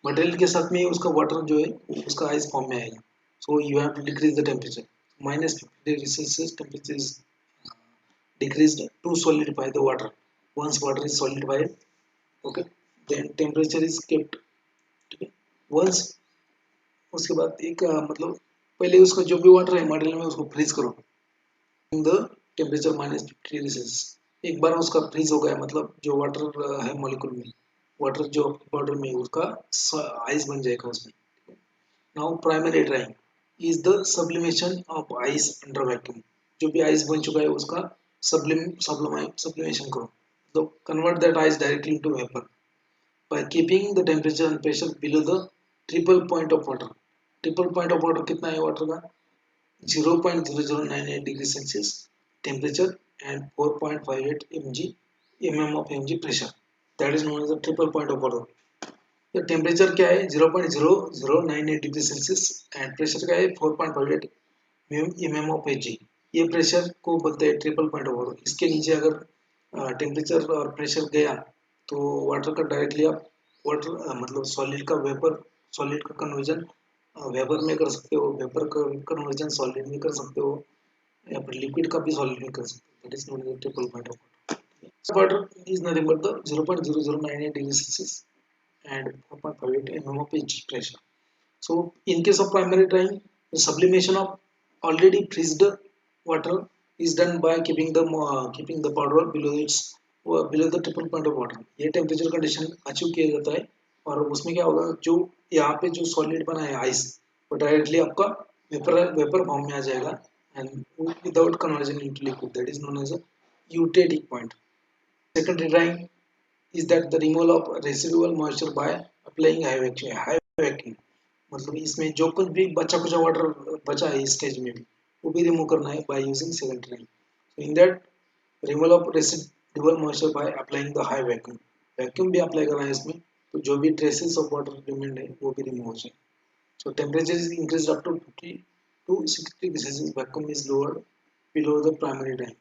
मटेरियल के साथ में उसका वाटर जो है उसका आइस फॉर्म में आएगा। So you have to decrease the temperature, -50 temperature is decreased to solidify the water. Once water is solidified, okay, then temperature is kept, ठीक है। once उसके बाद एक मतलब पहले उसका जो भी वाटर है मटेरियल में उसको फ्रीज करो in the temperature -50 degree Celsius. एक बार उसका फ्रीज हो गया मतलब जो वाटर है मॉलिक्यूल में, वाटर जो पाउडर में उसका आइस बन जाएगा उसमें। Now primary drawing is the sublimation of ice under vacuum, जो भी आइस बन चुका है उसका सब्लिमेशन करो, तो convert that ice directly into vapour by keeping the temperature and pressure below the triple point of water. Triple point of water कितना है वाटर का 0.0098 degree Celsius temperature and 4.58 mm of mg pressure, that is known as the triple point of water. तो temperature क्या है 0.0098 degree Celsius and pressure क्या है 4.58 mm of mg, ये pressure को बोलते हैं ट्रिपल पॉइंट ऑफ वाटर। इसके नीचे अगर टेम्परेचर और प्रेशर गया तो वाटर का डायरेक्टली आप वाटर मतलब सॉलिड का वेपर, सॉलिड का कन्वर्जन वेपर में कर सकते हो, वेपर का कन्वर्जन सॉलिड में कर सकते हो, या फिर लिक्विड का भी सॉलिड में कर सकते हो, that is known as triple point of water is nothing but the 0.0098 degree Celsius and 4.58 mm of each pressure. So in case of primary drying, the sublimation of already freezed water is done by keeping the powder below the triple point of water. ये temperature condition achieve किया जाता है और उसमें क्या होगा जो यहाँ पे जो सॉलिड बना है आइस वो डायरेक्टली आपका वेपर फॉर्म में आ जाएगा and without conversion into liquid, that is known as a eutectic point. Secondary drying is that the removal of residual moisture by applying high vacuum, मतलब इसमें जो कुछ भी बचा कुचा वाटर बचा है इस स्टेज में भी वो भी रिमूव करना है by using second drawing. So in that removal of residual moisture by applying the high vacuum, vacuum भी अप्लाई करना है इसमें, तो जो भी ट्रेसेस ऑफ वाटर रिमेन है वो भी रिमूव हो जाए। So temperature is increased up to 50 to 60 degree Celsius, vacuum is lowered below the primary drawing.